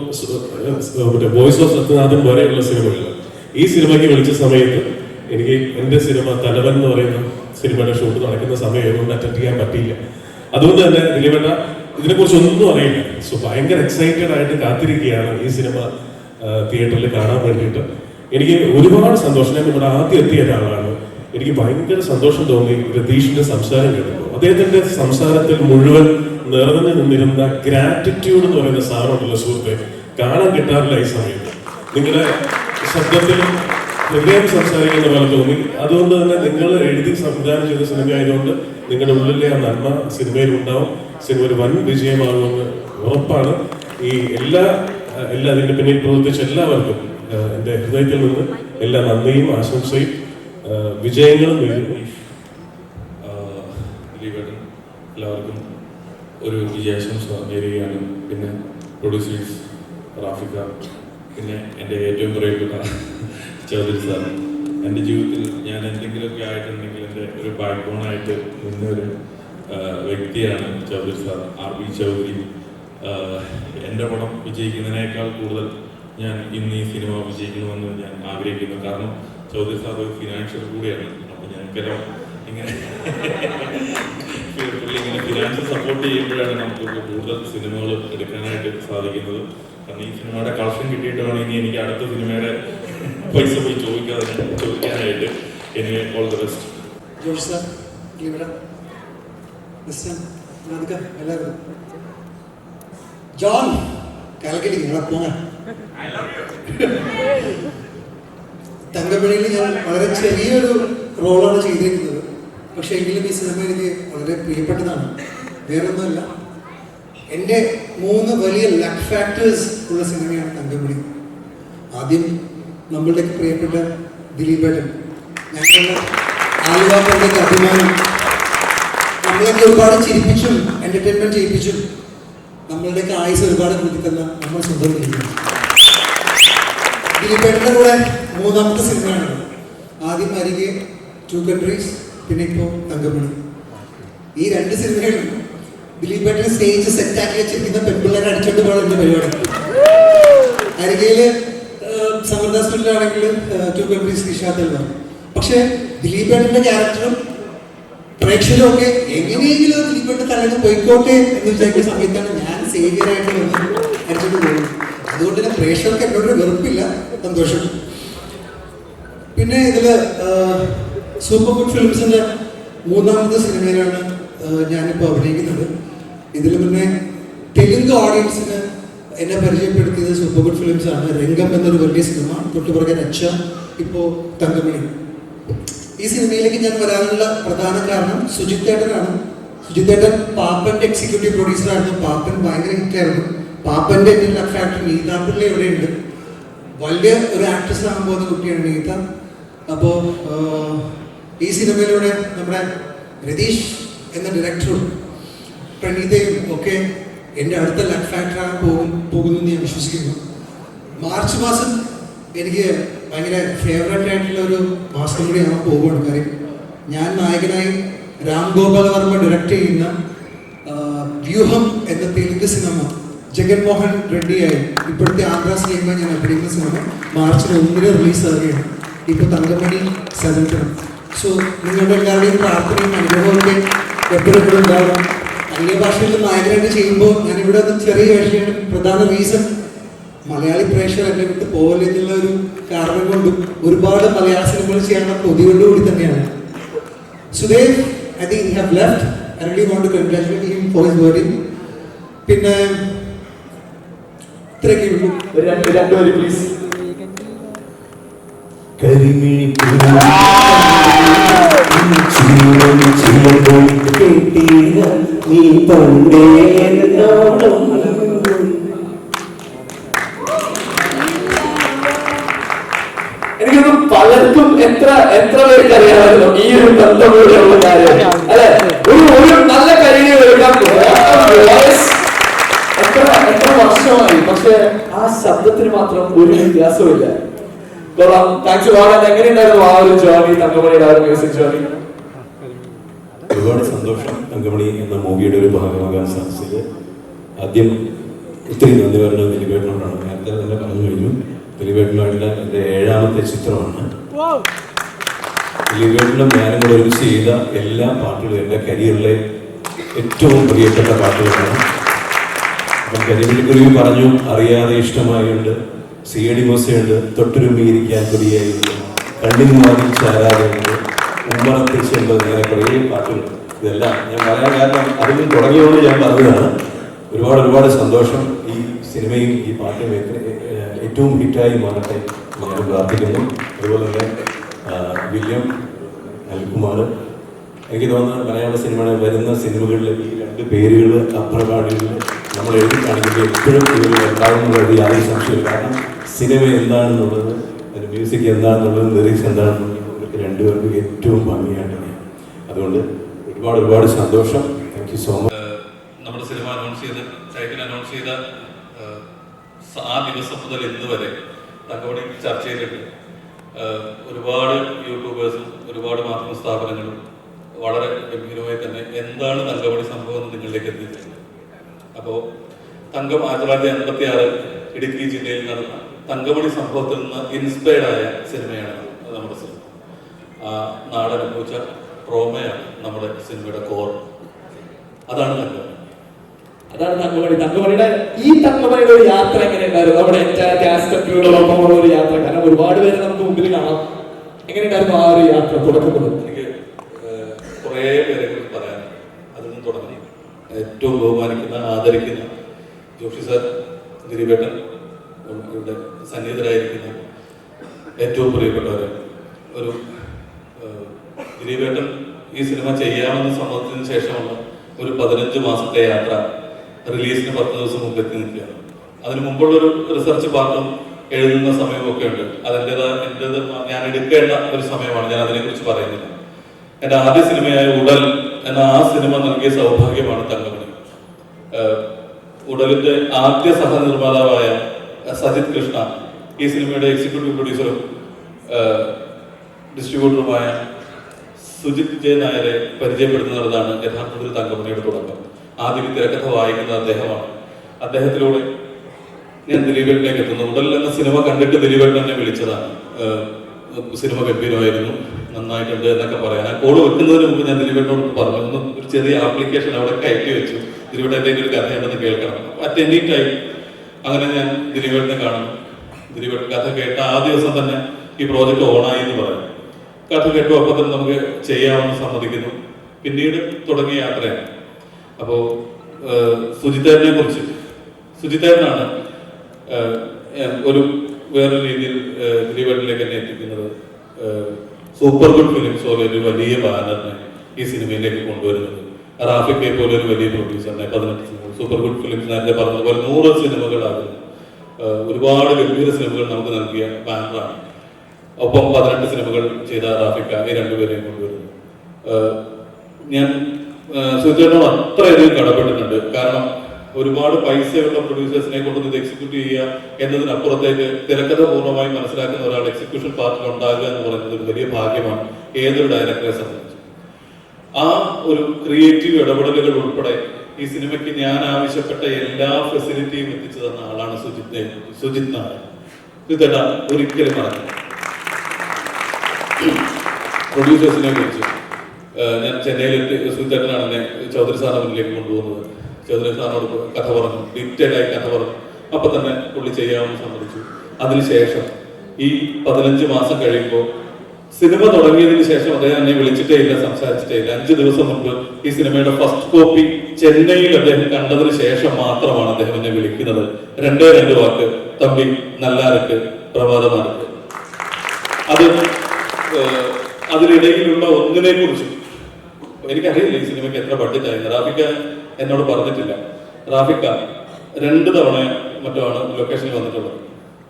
മറ്റേ വോയിസ് ഓഫ് സത്യനാഥൻ വരെയുള്ള സിനിമകൾ. ഈ സിനിമയ്ക്ക് വിളിച്ച സമയത്ത് എനിക്ക് എൻ്റെ സിനിമ തലവൻ എന്ന് പറയുന്ന സിനിമയുടെ ഷൂട്ട് നടക്കുന്ന സമയം അതുകൊണ്ട് അറ്റൻഡ് ചെയ്യാൻ പറ്റിയില്ല. അതുകൊണ്ട് തന്നെ ദിലീപേട്ട ഇതിനെക്കുറിച്ച് ഒന്നും അറിയില്ല. സോ ഭയങ്കര എക്സൈറ്റഡ് ആയിട്ട് കാത്തിരിക്കുകയാണ് ഈ സിനിമ തിയേറ്ററിൽ കാണാൻ വേണ്ടിയിട്ട്. എനിക്ക് ഒരുപാട് സന്തോഷം. ഞാൻ ഇവിടെ ആദ്യം എത്തിയ ഒരാളാണ്. എനിക്ക് ഭയങ്കര സന്തോഷം തോന്നി രതീഷിന്റെ സംസാരം കേട്ടപ്പോൾ. അദ്ദേഹത്തിന്റെ സംസാരത്തിൽ മുഴുവൻ നിറഞ്ഞു നിന്നിരുന്ന ഗ്രാറ്റിറ്റ്യൂഡ് എന്ന് പറയുന്ന സാധനമുണ്ടല്ലോ സുഹൃത്തെ, കാണാൻ കിട്ടാറില്ല ഈ സമയത്ത്. നിങ്ങളുടെ ശബ്ദത്തിലും ഹൃദയം സംസാരിക്കുന്ന പോലെ തോന്നി. അതുകൊണ്ട് തന്നെ നിങ്ങൾ എഴുതി സംവിധാനം ചെയ്ത സിനിമ ആയതുകൊണ്ട് നിങ്ങളുടെ ഉള്ളിലെ ആ നന്മ സിനിമയിൽ ഉണ്ടാവും. സിനിമ ഒരു വൻ വിജയമാകുമെന്ന് ഉറപ്പാണ്. ഈ എല്ലാ ഇതിന്റെ പിന്നിൽ പ്രവർത്തിച്ച എല്ലാവർക്കും എൻ്റെ ഹൃദയത്തിൽ നിന്ന് എല്ലാ നന്ദിയും ആശംസയും വിജയങ്ങളും നേരുന്നു. ദിലീപേട്ടൻ എല്ലാവർക്കും ഒരു വിജയാശംസ നേരുകയാണ്. പിന്നെ പ്രൊഡ്യൂസേഴ്സ് റാഫിക്ക, പിന്നെ എൻ്റെ ഏറ്റവും പ്രിയപ്പെട്ട ചൗധരി സാർ. എൻ്റെ ജീവിതത്തിൽ ഞാൻ എന്തെങ്കിലുമൊക്കെ ആയിട്ടുണ്ടെങ്കിൽ എൻ്റെ ഒരു ബാക്ക് ബോണായിട്ട് നിന്നൊരു വ്യക്തിയാണ് ചൗധരി സാർ, RB ചൗധരി. എൻ്റെ പടം വിജയിക്കുന്നതിനേക്കാൾ കൂടുതൽ ഞാൻ ഇന്ന് ഈ സിനിമ വിജയിക്കണമെന്ന് ഞാൻ ആഗ്രഹിക്കുന്നു. കാരണം ചൗധരി സാർ ഒരു ഫിനാൻഷ്യൽ കൂടിയാണ്. അപ്പോൾ ഞങ്ങൾക്കെല്ലാം ഇങ്ങനെ ഫിനാൻഷ്യൽ സപ്പോർട്ട് ചെയ്യുമ്പോഴാണ് നമുക്ക് കൂടുതൽ സിനിമകൾ എടുക്കാനായിട്ട് സാധിക്കുന്നത്. കാരണം ഈ സിനിമയുടെ കളക്ഷൻ കിട്ടിയിട്ട് വേണം ഇനി എനിക്ക് അടുത്ത സിനിമയുടെ പൈസ പോയി ചോദിക്കാനായിട്ട്. Anyway, all the best. Josh sir, എല്ലാവരും ജോൺ കാലക്കലി തങ്കമണിയിൽ ഞാൻ വളരെ ചെറിയൊരു റോളാണ് ചെയ്തിരിക്കുന്നത്. പക്ഷെ എങ്കിലും ഈ സിനിമ എനിക്ക് വളരെ പ്രിയപ്പെട്ടതാണ്. വേറൊന്നുമല്ല, എൻ്റെ 3 വലിയ ലക്ക് ഫാക്ടേഴ്സ് ഉള്ള സിനിമയാണ് തങ്കമണി. ആദ്യം നമ്മളുടെയൊക്കെ പ്രിയപ്പെട്ട ദിലീപേട്ടൻ, ഞങ്ങളുടെ ആലുവാപ്പുറത്തേക്ക് അഭിമാനം. നമ്മളെയൊക്കെ ഒരുപാട് ചിരിപ്പിച്ചും എന്റർടൈൻമെന്റ് ചെയ്യിപ്പിച്ചും നമ്മളുടെയൊക്കെ ആയുസ് ഒരുപാട് കൂട്ടി തന്ന നമ്മൾ സ്വന്തം ദിലീപേട്ടൻ്റെ കൂടെ മൂന്നാമത്തെ സിനിമയാണ്. ആദ്യം അരികെ, 2 countries, പിന്നെ ഇപ്പോൾ തങ്കമണി. ഈ 2 സിനിമകളും ദിലീപേട്ടന് സ്റ്റേജ് സെറ്റാക്കി വെച്ചിരിക്കുന്ന പെൺപിള്ളേരെ അടിച്ചോണ്ട് പോകാൻ എൻ്റെ പരിപാടി. അരികയില് സമൃദ്ധാസ്പിറ്റലാണെങ്കിൽ 2 countries നിഷാദെല്ലാം. പക്ഷെ ദിലീപേട്ടൻ്റെ ക്യാരക്ടറും പ്രേക്ഷകരും ഒക്കെ എങ്ങനെയെങ്കിലും ദിലീപേട്ടൻ തലയിൽ പോയിക്കോട്ടെ എന്ന് വിചാരിക്കുന്ന സമയത്താണ് ഞാൻ സേവിയറായിട്ട് വന്ന് അടിച്ചോണ്ട് പോകുന്നത്. അതുകൊണ്ട് തന്നെ പ്രേക്ഷകർക്ക് എന്നോടൊരു വെറുപ്പില്ല, സന്തോഷം. പിന്നെ ഇതില് സൂപ്പർ ഗുഡ് ഫിലിംസിന്റെ മൂന്നാമത്തെ സിനിമയിലാണ് ഞാനിപ്പോൾ അഭിനയിക്കുന്നത്. ഇതിൽ പിന്നെ തെലുങ്ക് ഓഡിയൻസിന് എന്നെ പരിചയപ്പെടുത്തിയത് സൂപ്പർ ഗുഡ് ഫിലിംസ് ആണ്. രംഗം എന്നൊരു വലിയ സിനിമ, തൊട്ടുപുറകെ രക്ഷ, ഇപ്പോൾ തങ്കമണി. ഈ സിനിമയിലേക്ക് ഞാൻ വരാനുള്ള പ്രധാന കാരണം സുജിത്തേട്ടനാണ്. സുജിത്തേട്ടൻ പാപ്പന്റെ എക്സിക്യൂട്ടീവ് പ്രൊഡ്യൂസറായിരുന്നു. പാപ്പൻ ഭയങ്കര ഹിറ്റായിരുന്നു. പാപ്പന്റെ ഫാക്ടറി നീതാപിള്ള എവിടെയുണ്ട്. വലിയ ഒരു ആക്ട്രസ് ആകാൻ പോകുന്ന കുട്ടിയാണ് നീത. അപ്പോൾ ഈ സിനിമയിലൂടെ നമ്മുടെ രതീഷ് എന്ന ഡയറക്ടറും പ്രണീതയും ഒക്കെ എൻ്റെ അടുത്ത ലക്ക് ഫാക്ടറാകാൻ പോകുന്നു എന്ന് ഞാൻ വിശ്വസിക്കുന്നു. മാർച്ച് മാസം എനിക്ക് ഭയങ്കര ഫേവറേറ്റ് ആയിട്ടുള്ള ഒരു മാസം കൂടി ആകാൻ പോവുകയാണ്. കാര്യം ഞാൻ നായകനായി രാം ഗോപാൽ വർമ്മ ഡയറക്റ്റ് ചെയ്യുന്ന വ്യൂഹം എന്ന തെലുങ്ക് സിനിമ ജഗൻമോഹൻ റെഡ്ഡിയായി ഇപ്പോഴത്തെ ആന്ധ്ര സിനിമ ഞാൻ അഭിനയിക്കുന്ന സിനിമ മാർച്ച് 1 റിലീസാകുകയാണ്. ഇപ്പോൾ തങ്കമണി 7th. സോ നിങ്ങളുടെ എല്ലാവരുടെയും പ്രാർത്ഥനയും അനുഭവമൊക്കെ എപ്പോഴും ഉണ്ടാവണം. അന്യഭാഷയിൽ നായകനായിട്ട് ചെയ്യുമ്പോൾ ഞാനിവിടെ ഒന്ന് ചെറിയ വേഷമാണ്. പ്രധാന റീസൺ മലയാളി പ്രേക്ഷകർ എന്നെ വിട്ട് പോകല്ലേ എന്നുള്ള ഒരു കാരണം കൊണ്ടും ഒരുപാട് മലയാള സിനിമകൾ ചെയ്യാനുള്ള കൊതിയോടുകൂടി തന്നെയാണ്. Sudev, I think he have left. I really want to congratulate him for his wedding. പിന്നെ ഇത്രയൊക്കെ ഉള്ളൂ. രണ്ടുപേരും പ്ലീസ്. കരിമിഴി നീ പണ്ടേ എന്നോടും എനിക്കൊന്നും പലർക്കും എത്ര പേർക്ക് അറിയാമല്ലോ ഈ ഒരു ബന്ധമുള്ള കാര്യം അല്ലെ. ഒരു നല്ല കരിയർ എടുക്കാൻ എത്ര വർഷമായി, പക്ഷെ ആ ശബ്ദത്തിന് മാത്രം ഒരു വ്യത്യാസമില്ല. താങ്ക്സ് വളരെ. എങ്ങനെയുണ്ടായിരുന്നു ആ ഒരു ജേർണി, തങ്കമണിയുടെ ആ ഒരു മ്യൂസിക് ജേർണി? ഒരുപാട് സന്തോഷം തങ്കമണി എന്ന മൂവിയുടെ ഒരു ഭാഗമാകാൻ സാധിച്ചത്. ആദ്യം ഒത്തിരി നന്ദി പറഞ്ഞ ദിലീപേട്ടനോടാണ്. നേരത്തെ തന്നെ പറഞ്ഞു കഴിഞ്ഞു, ദിലീപേട്ടനായിട്ടുള്ള എൻ്റെ 7ാമത്തെ ചിത്രമാണ്. ദിലീപേട്ടനും ഞാനും കൂടെ ഒരുമിച്ച് ചെയ്ത എല്ലാ പാട്ടുകളും എൻ്റെ കരിയറിലെ ഏറ്റവും പ്രിയപ്പെട്ട പാട്ടുകളാണ്. അപ്പം കരിമിഴിക്കുരുവി പറഞ്ഞു, അറിയാതെ ഇഷ്ടമായുണ്ട്, CAD മൂസയുണ്ട്, തൊട്ടുരുമ്മിയിരിക്കാൻ കൊടിയായിരുന്നു, കണ്ണിന് വാങ്ങി ചാരാതെയുണ്ട്, ഉമ്മറത്തിൽ ചെമ്പത്, ഇങ്ങനെ കുറേ പാട്ടുകൾ. ഇതെല്ലാം ഞാൻ പറയാൻ കാരണം അതിൽ തുടങ്ങിയോണ്ട് ഞാൻ പറഞ്ഞതാണ്. ഒരുപാട് സന്തോഷം. ഈ സിനിമയും ഈ പാട്ടും ഏറ്റവും ഹിറ്റായി മാറട്ടെ ഞാൻ പ്രാർത്ഥിക്കുന്നു. അതുപോലെ തന്നെ വില്യം, അനിൽകുമാർ, എനിക്ക് തോന്നുന്നത് മലയാള സിനിമയുടെ വരുന്ന സിനിമകളിൽ ഈ 2 പേരുകൾ അപ്രപാടികൾ നമ്മൾ എഴുതി കാണിക്കുമ്പോൾ എപ്പോഴും ഇവർ ഉണ്ടാകുന്നത് യാതൊരു സംശയമില്ല. കാരണം സിനിമ എന്താണെന്നുള്ളത്, അതിന് മ്യൂസിക് എന്താണെന്നുള്ളത്, ലിറിക്സ് എന്താണെന്നുള്ളത് ഇവർക്ക് 2 പേർക്കും ഏറ്റവും ഭംഗിയായിട്ടാണ്. അതുകൊണ്ട് ഒരുപാട് സന്തോഷം. Thank you so much. നമ്മുടെ സിനിമ അനൗൺസ് ചെയ്ത് ടൈറ്റിൽ അനൗൺസ് ചെയ്ത ആ ദിവസം മുതൽ ഇന്ന് വരെ തങ്കമണി ചർച്ചയിലുണ്ട്. ഒരുപാട് യൂട്യൂബേഴ്സും ഒരുപാട് മാധ്യമ സ്ഥാപനങ്ങളും വളരെ ഗംഭീരമായി തന്നെ എന്താണ് തങ്കമണി സംഭവം എന്ന് നിങ്ങളിലേക്ക് എത്തിയിട്ടുണ്ട്. അപ്പോൾ 1986 ഇടുക്കി ജില്ലയിൽ നടന്ന തങ്കമണി സംഭവത്തിൽ നിന്ന് ഇൻസ്പയർഡ് ആയ സിനിമയാണ് നമ്മുടെ സിനിമ. നാടൻ പൂച്ച ട്രോമയാണ് നമ്മുടെ സിനിമയുടെ കോർ. അതാണ് തങ്കമണി. തങ്കമണിയുടെ ഒരു യാത്ര എങ്ങനെയുണ്ടായിരുന്നു? നമ്മുടെ എൻറ്റയർ കാസ്റ്റ് ക്രൂയോടൊപ്പമുള്ള ഒരു യാത്ര. കാരണം ഒരുപാട് പേര് നമുക്ക് മുമ്പിൽ കാണാം. എങ്ങനെയുണ്ടായിരുന്നു ആ ഒരു യാത്ര തുടക്കം മുതൽ? എനിക്ക് കുറേ പേരെ കുറിച്ച് പറയാൻ അതിൽ നിന്ന് തുടങ്ങി. ഏറ്റവും ബഹുമാനിക്കുന്ന, ആദരിക്കുന്ന ജോഷി സാർ, ദിലീപേട്ടൻ, ഇവിടെ സന്നിഹിതരായിരിക്കുന്ന ഏറ്റവും പ്രിയപ്പെട്ടവർ. ഒരു ദിലീപേട്ടൻ ഈ സിനിമ ചെയ്യാമെന്ന് സമ്മതത്തിന് ശേഷമുള്ള ഒരു 15 മാസത്തെ യാത്ര റിലീസിന് 10 ദിവസം മുമ്പ് എത്തി നിൽക്കുകയാണ്. അതിന് മുമ്പുള്ളൊരു റിസർച്ച് പാർട്ടും എഴുതുന്ന സമയമൊക്കെ ഉണ്ട്. ഞാൻ എടുക്കേണ്ട ഒരു സമയമാണ്. ഞാൻ അതിനെക്കുറിച്ച് പറയുന്നില്ല. എൻ്റെ ആദ്യ സിനിമയായ ഉടൽ എന്ന ആ സിനിമ നൽകിയ സൗഭാഗ്യമാണ് തങ്കമണി. ഉടലിന്റെ ആദ്യ സഹനിർമ്മാതാവായ സജിത് കൃഷ്ണ ഈ സിനിമയുടെ എക്സിക്യൂട്ടീവ് പ്രൊഡ്യൂസറും ഡിസ്ട്രിബ്യൂട്ടറുമായ സുജിത് ജെ നായരെ പരിചയപ്പെടുത്തുന്നതാണ് യഥാർത്ഥത്തിൽ തങ്കമണിയുടെ തുടക്കം. ആദ്യം ഈ തിരക്കഥ വായിക്കുന്നത് അദ്ദേഹമാണ്. അദ്ദേഹത്തിലൂടെ ഞാൻ ദിലീപേട്ടനിലേക്ക് എത്തുന്നു. ഉടൽ എന്ന സിനിമ കണ്ടിട്ട് ദിലീപേട്ടൻ എന്നെ വിളിച്ചതാണ്. സിനിമ ഗംഭീരമായിരുന്നു, നന്നായിട്ടുണ്ട് എന്നൊക്കെ പറയാൻ. ആ കോഡ് വെക്കുന്നതിന് മുമ്പ് ഞാൻ ദിലീപേട്ടനോട് പറഞ്ഞു, ഒരു ചെറിയ ആപ്ലിക്കേഷൻ അവിടെ കയറ്റി വെച്ചു, ദിലീപേട്ടൻ്റെ ഒരു കഥയുണ്ടെന്ന് കേൾക്കണം. അറ്റ് എനി ടൈം അങ്ങനെ ഞാൻ ദിലീപേട്ടനെ കാണുന്നു. ദിലീപേട്ടൻ കഥ കേട്ട ആ ദിവസം തന്നെ ഈ പ്രോജക്റ്റ് ഓണായി എന്ന് പറയും. കഥ കേട്ടു, അപ്പോൾ തന്നെ നമുക്ക് ചെയ്യാമെന്ന് സമ്മതിക്കുന്നു. പിന്നീട് തുടങ്ങിയ യാത്രയാണ്. അപ്പോൾ സുജിത്തേട്ടനെ കുറിച്ച്, സുജിത്തേട്ടനാണ് ഒരു വേറൊരു രീതിയിൽ ദിലീപേട്ടനിലേക്ക് എന്നെ എത്തിക്കുന്നത്. സൂപ്പർ ഗുഡ് ഫിലിംസ് പോലെ ഒരു വലിയ ബാനറിനെ ഈ സിനിമയിലേക്ക് കൊണ്ടുവരുന്നത്, റാഫിക്കെ പോലെ ഒരു വലിയ പ്രൊഡ്യൂസറിനെ 18 സിനിമകൾ, സൂപ്പർ ഗുഡ് ഫിലിംസ് നേരത്തെ പറഞ്ഞതുപോലെ 100 സിനിമകളാകുന്നു, ഒരുപാട് ഗംഭീര സിനിമകൾ നമുക്ക് നൽകിയ ബാനറാണ്. ഒപ്പം 18 സിനിമകൾ ചെയ്ത റാഫിക്ക, ഈ രണ്ടുപേരെയും കൊണ്ടുവരുന്നു. ഞാൻ സുജിത്തേട്ടനോട് അത്രയധികം കടപ്പെട്ടിട്ടുണ്ട്. കാരണം ഒരുപാട് പൈസയുള്ള പ്രൊഡ്യൂസേഴ്സിനെ കൊണ്ടൊന്ന് ഇത് എക്സിക്യൂട്ട് ചെയ്യുക എന്നതിനപ്പുറത്തേക്ക് തിരക്കഥ പൂർണ്ണമായി മനസ്സിലാക്കുന്ന ഒരാൾ എക്സിക്യൂഷൻ പാർട്ടിൽ ഉണ്ടാകുക എന്ന് പറയുന്നത് ഒരു വലിയ ഭാഗ്യമാണ് ഏതൊരു ഡയറക്ടറെ സംബന്ധിച്ച്. ആ ഒരു ക്രിയേറ്റീവ് ഇടപെടലുകൾ ഉൾപ്പെടെ ഈ സിനിമയ്ക്ക് ഞാൻ ആവശ്യപ്പെട്ട എല്ലാ ഫെസിലിറ്റിയും എത്തിച്ചു തന്ന ആളാണ് സുജിത് നായർ. സുജിത്തേട്ട ഒരിക്കലും പറഞ്ഞു. പ്രൊഡ്യൂസേഴ്സിനെ കുറിച്ച് ഞാൻ ചെന്നൈയിലെത്തി, സുജിത്തേട്ടനാണ് എന്നെ ചൗധരി സാറിന്റെ മുന്നിലേക്ക് കൊണ്ടുപോകുന്നത്. ചൗധരി സാറിനോട് കഥ പറഞ്ഞു, ഡീറ്റെയിൽ ആയി കഥ പറഞ്ഞു. അപ്പൊ തന്നെ പുള്ളി ചെയ്യാമെന്ന് സമ്മതിച്ചു. അതിനുശേഷം ഈ 15 മാസം കഴിയുമ്പോൾ സിനിമ തുടങ്ങിയതിന് ശേഷം അദ്ദേഹം എന്നെ വിളിച്ചിട്ടേ ഇല്ല, സംസാരിച്ചിട്ടേ ഇല്ല. 5 ദിവസം മുമ്പ് ഈ സിനിമയുടെ ഫസ്റ്റ് കോപ്പി ചെന്നൈയിൽ അദ്ദേഹം കണ്ടതിന് ശേഷം മാത്രമാണ് അദ്ദേഹം എന്നെ വിളിക്കുന്നത്. 2 വാക്ക്, തമ്പി നല്ലാർക്ക് പ്രഭാതമാർക്ക്. അത് അതിനിടയിലുള്ള ഒന്നിനെ കുറിച്ചും എനിക്കറിയില്ല ഈ സിനിമയ്ക്ക് എത്ര ബഡ്ജറ്റായിരുന്നു. റാഫിക്ക എന്നോട് പറഞ്ഞിട്ടില്ല. റാഫിക്ക 2 തവണ മറ്റോ ആണ് ലൊക്കേഷനിൽ വന്നിട്ടുള്ളത്.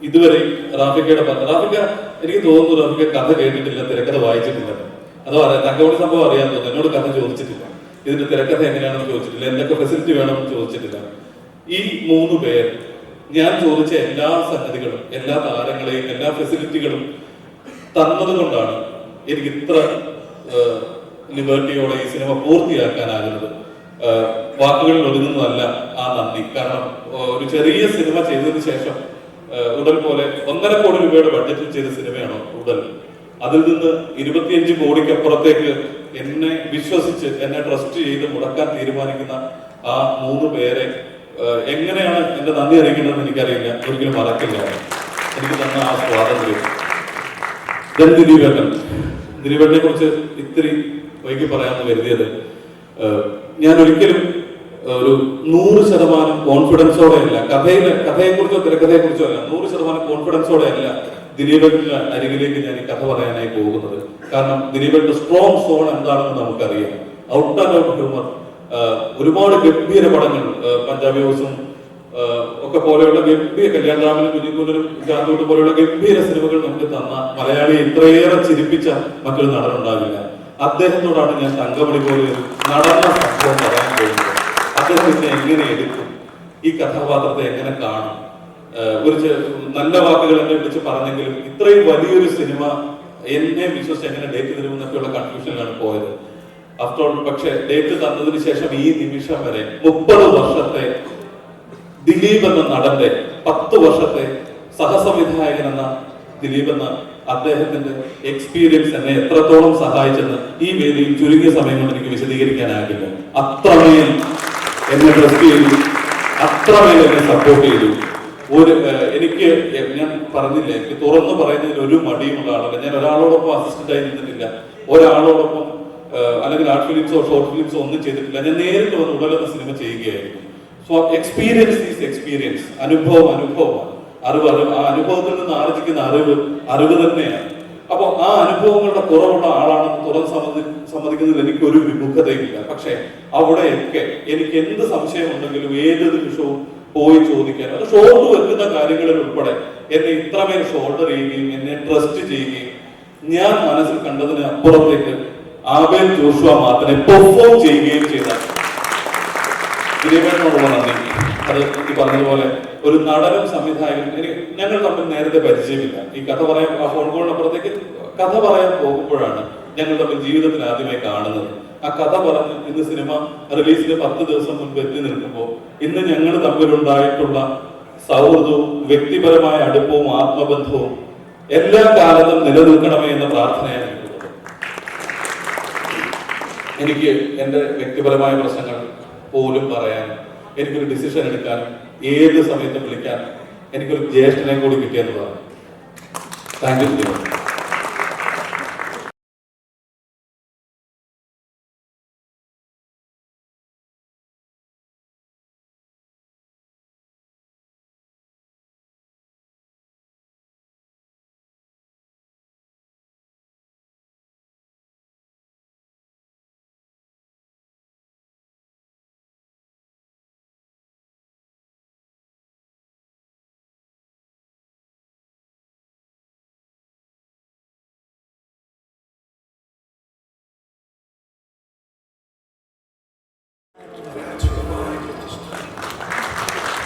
ഇതുവരെ റാഫിക്കയുടെ റാഫിക്ക എനിക്ക് തോന്നുന്നു റാഫിക്ക കഥ കേട്ടിട്ടില്ല, തിരക്കഥ വായിച്ചിട്ടില്ല. അതോ തങ്കമണി സംഭവം അറിയാൻ തോന്നുന്നു. എന്നോട് കഥ ചോദിച്ചിട്ടില്ല, ഇതിന്റെ തിരക്കഥ എങ്ങനെയാണെന്ന് ചോദിച്ചിട്ടില്ല, എന്തൊക്കെ ഫെസിലിറ്റി വേണമെന്ന് ചോദിച്ചിട്ടില്ല. ഈ 3 പേർ ഞാൻ ചോദിച്ച എല്ലാ സംഗതികളും, എല്ലാ താരങ്ങളെയും, എല്ലാ ഫെസിലിറ്റികളും തന്നത് കൊണ്ടാണ് എനിക്ക് ഇത്ര ലിബർട്ടിയോടെ ഈ സിനിമ പൂർത്തിയാക്കാനാകുന്നത്. വാക്കുകളിൽ ഒതുങ്ങുന്നതല്ല ആ നന്ദി. കാരണം ഒരു ചെറിയ സിനിമ ചെയ്തതിന് ശേഷം ഉടൽ പോലെ 1.5 കോടി രൂപയുടെ ബഡ്ജറ്റിൽ ചെയ്ത സിനിമയാണോ ഉടൽ. അതിൽ നിന്ന് 25 കോടിക്കപ്പുറത്തേക്ക് എന്നെ വിശ്വസിച്ച്, എന്നെ ട്രസ്റ്റ് ചെയ്ത് മുടക്കാൻ തീരുമാനിക്കുന്ന ആ 3 പേരെ എങ്ങനെയാണ് എന്റെ നന്ദി അറിയിക്കുന്നതെന്ന് എനിക്കറിയില്ല. ഒരിക്കലും മറക്കില്ല എനിക്ക് തന്ന ആ സ്വാതന്ത്ര്യം. ദിലീപേട്ടനെ കുറിച്ച് ഇത്തിരി വൈകി പറയാമെന്ന് കരുതിയത്, ഞാൻ ഒരിക്കലും ഒരു 100% കോൺഫിഡൻസോടെ അല്ല കഥയെക്കുറിച്ചോ തിരക്കഥയെക്കുറിച്ചോ അല്ല, 100% കോൺഫിഡൻസോടെ അല്ല ദിലീപേട്ടന്റെ അരികിലേക്ക് ഞാൻ ഈ കഥ പറയാനായി പോകുന്നത്. കാരണം ദിലീപേട്ടന്റെ സ്ട്രോങ് സോൺ എന്താണെന്ന് നമുക്കറിയാം. ഔട്ട് ആൻഡ് ഔട്ട് ഹ്യൂമർ, ഒരുപാട് ഗംഭീര പടങ്ങൾ, പഞ്ചാബി ഹൗസും ഒക്കെ പോലെയുള്ള ഗംഭീര, കല്യാണരാമനും കുഞ്ഞിക്കൂട്ടനും ജാന്തൂട്ട് പോലെയുള്ള ഗംഭീര സിനിമകൾ നമുക്ക് തന്ന മലയാളിയെ ഇത്രയേറെ ചിരിപ്പിച്ച മറ്റൊരു നടനുണ്ടാകില്ല. അദ്ദേഹത്തോടാണ് ഞാൻ തങ്കമണി പോലെ നടന്ന സംഭവം പറയാൻ പോകുന്നത്. അദ്ദേഹം ഇതിനെ എങ്ങനെ എടുക്കും, ഈ കഥാപാത്രത്തെ എങ്ങനെ കാണും. ഒരു നല്ല വാക്കുകൾ എന്നെ വിളിച്ച് പറഞ്ഞെങ്കിലും ഇത്രയും വലിയൊരു സിനിമ എന്നെ വിശ്വസിച്ച് എങ്ങനെ ഡേറ്റ് തരുമെന്നൊക്കെയുള്ള കൺഫ്യൂഷനിലാണ് പോയത്. ആഫ്റ്റർ ഓൾ പക്ഷെ ഡേറ്റ് തന്നതിന് ശേഷം ഈ നിമിഷം വരെ 30 വർഷത്തെ ദിലീപ് എന്ന നടന്റെ 10 വർഷത്തെ സഹസംവിധായകൻ എന്ന ദിലീപ് എന്ന അദ്ദേഹത്തിന്റെ എക്സ്പീരിയൻസ് എന്നെ എത്രത്തോളം സഹായിച്ചെന്ന് ഈ വേദിയിൽ ചുരുങ്ങിയ സമയം കൊണ്ട് എനിക്ക് വിശദീകരിക്കാനാകില്ല. അത്രമേൽ എന്നെ ട്രസ്റ്റ് ചെയ്തു, അത്രമേൽ എന്നെ സപ്പോർട്ട് ചെയ്തു. എനിക്ക് ഞാൻ പറഞ്ഞില്ല, എനിക്ക് തുറന്നു പറയുന്നതിൽ ഒരു മടിയുമുള്ള ആളല്ല. ഞാൻ ഒരാളോടൊപ്പം അസിസ്റ്റന്റ് ആയി നിന്നിട്ടില്ല, ഒരാളോടൊപ്പം അല്ലെങ്കിൽ ആർട്ട് ഫിലിംസോ ഷോർട്ട് ഫിലിംസോ ഒന്നും ചെയ്തിട്ടില്ല. ഞാൻ നേരിട്ട് വന്ന് ഉടലെന്ന സിനിമ ചെയ്യുകയായിരുന്നു. സോ എക്സ്പീരിയൻസ് ഈസ് എക്സ്പീരിയൻസ്, അനുഭവമാണ്. അറിവ് ആ അനുഭവത്തിൽ നിന്ന് ആർജിക്കുന്ന അറിവ് തന്നെയാണ്. അപ്പൊ ആ അനുഭവങ്ങളുടെ കുറവുള്ള ആളാണെന്ന് തുറന്ന് സമ്മതിക്കുന്നതിൽ എനിക്കൊരു വിമുഖതയില്ല. പക്ഷെ അവിടെയൊക്കെ എനിക്ക് എന്ത് സംശയമുണ്ടെങ്കിലും ഏത് നിമിഷവും പോയി ചോദിക്കാൻ, അത് ഷോൾഡർ വെക്കുന്ന കാര്യങ്ങളിൽ ഉൾപ്പെടെ എന്നെ ഇത്രമേൽ ഷോൾഡർ ചെയ്യുകയും എന്നെ ട്രസ്റ്റ് ചെയ്യുകയും ഞാൻ മനസ്സിൽ കണ്ടതിന് അപ്പുറത്തേക്ക് ആബേൽ ജോഷുവ മാർട്ടിനെ പെർഫോം ചെയ്യുകയും ചെയ്ത ദിലീപേട്ടനോടുള്ള നന്ദി. അത് ഈ പറഞ്ഞതുപോലെ ഒരു നടനും സംവിധായകനും ഞങ്ങൾ തമ്മിൽ നേരത്തെ പരിചയമില്ല. ഈ കഥ പറയാൻ ഫോൺ കോളിനപ്പുറത്തേക്ക് കഥ പറയാൻ പോകുമ്പോഴാണ് ഞങ്ങൾ തമ്മിൽ ജീവിതത്തിൽ ആദ്യമായി കാണുന്നത്. ആ കഥ പറഞ്ഞ് ഇന്ന് സിനിമ റിലീസിന് 10 ദിവസം മുൻപ് എത്തി നിൽക്കുമ്പോൾ ഇന്ന് ഞങ്ങൾ തമ്മിലുണ്ടായിട്ടുള്ള സൗഹൃദവും വ്യക്തിപരമായ അടുപ്പവും ആത്മബന്ധവും എല്ലാ കാലത്തും നിലനിൽക്കണമേ എന്ന പ്രാർത്ഥനയാണ് എനിക്ക് എൻ്റെ വ്യക്തിപരമായ പ്രശ്നങ്ങൾ പോലും പറയാനും എനിക്കൊരു ഡിസിഷൻ എടുക്കാനും ഏത് സമയത്തും വിളിക്കാനും എനിക്കൊരു ജ്യേഷ്ഠനെ കൂടി കിട്ടിയെന്നതാണ്. Thank you.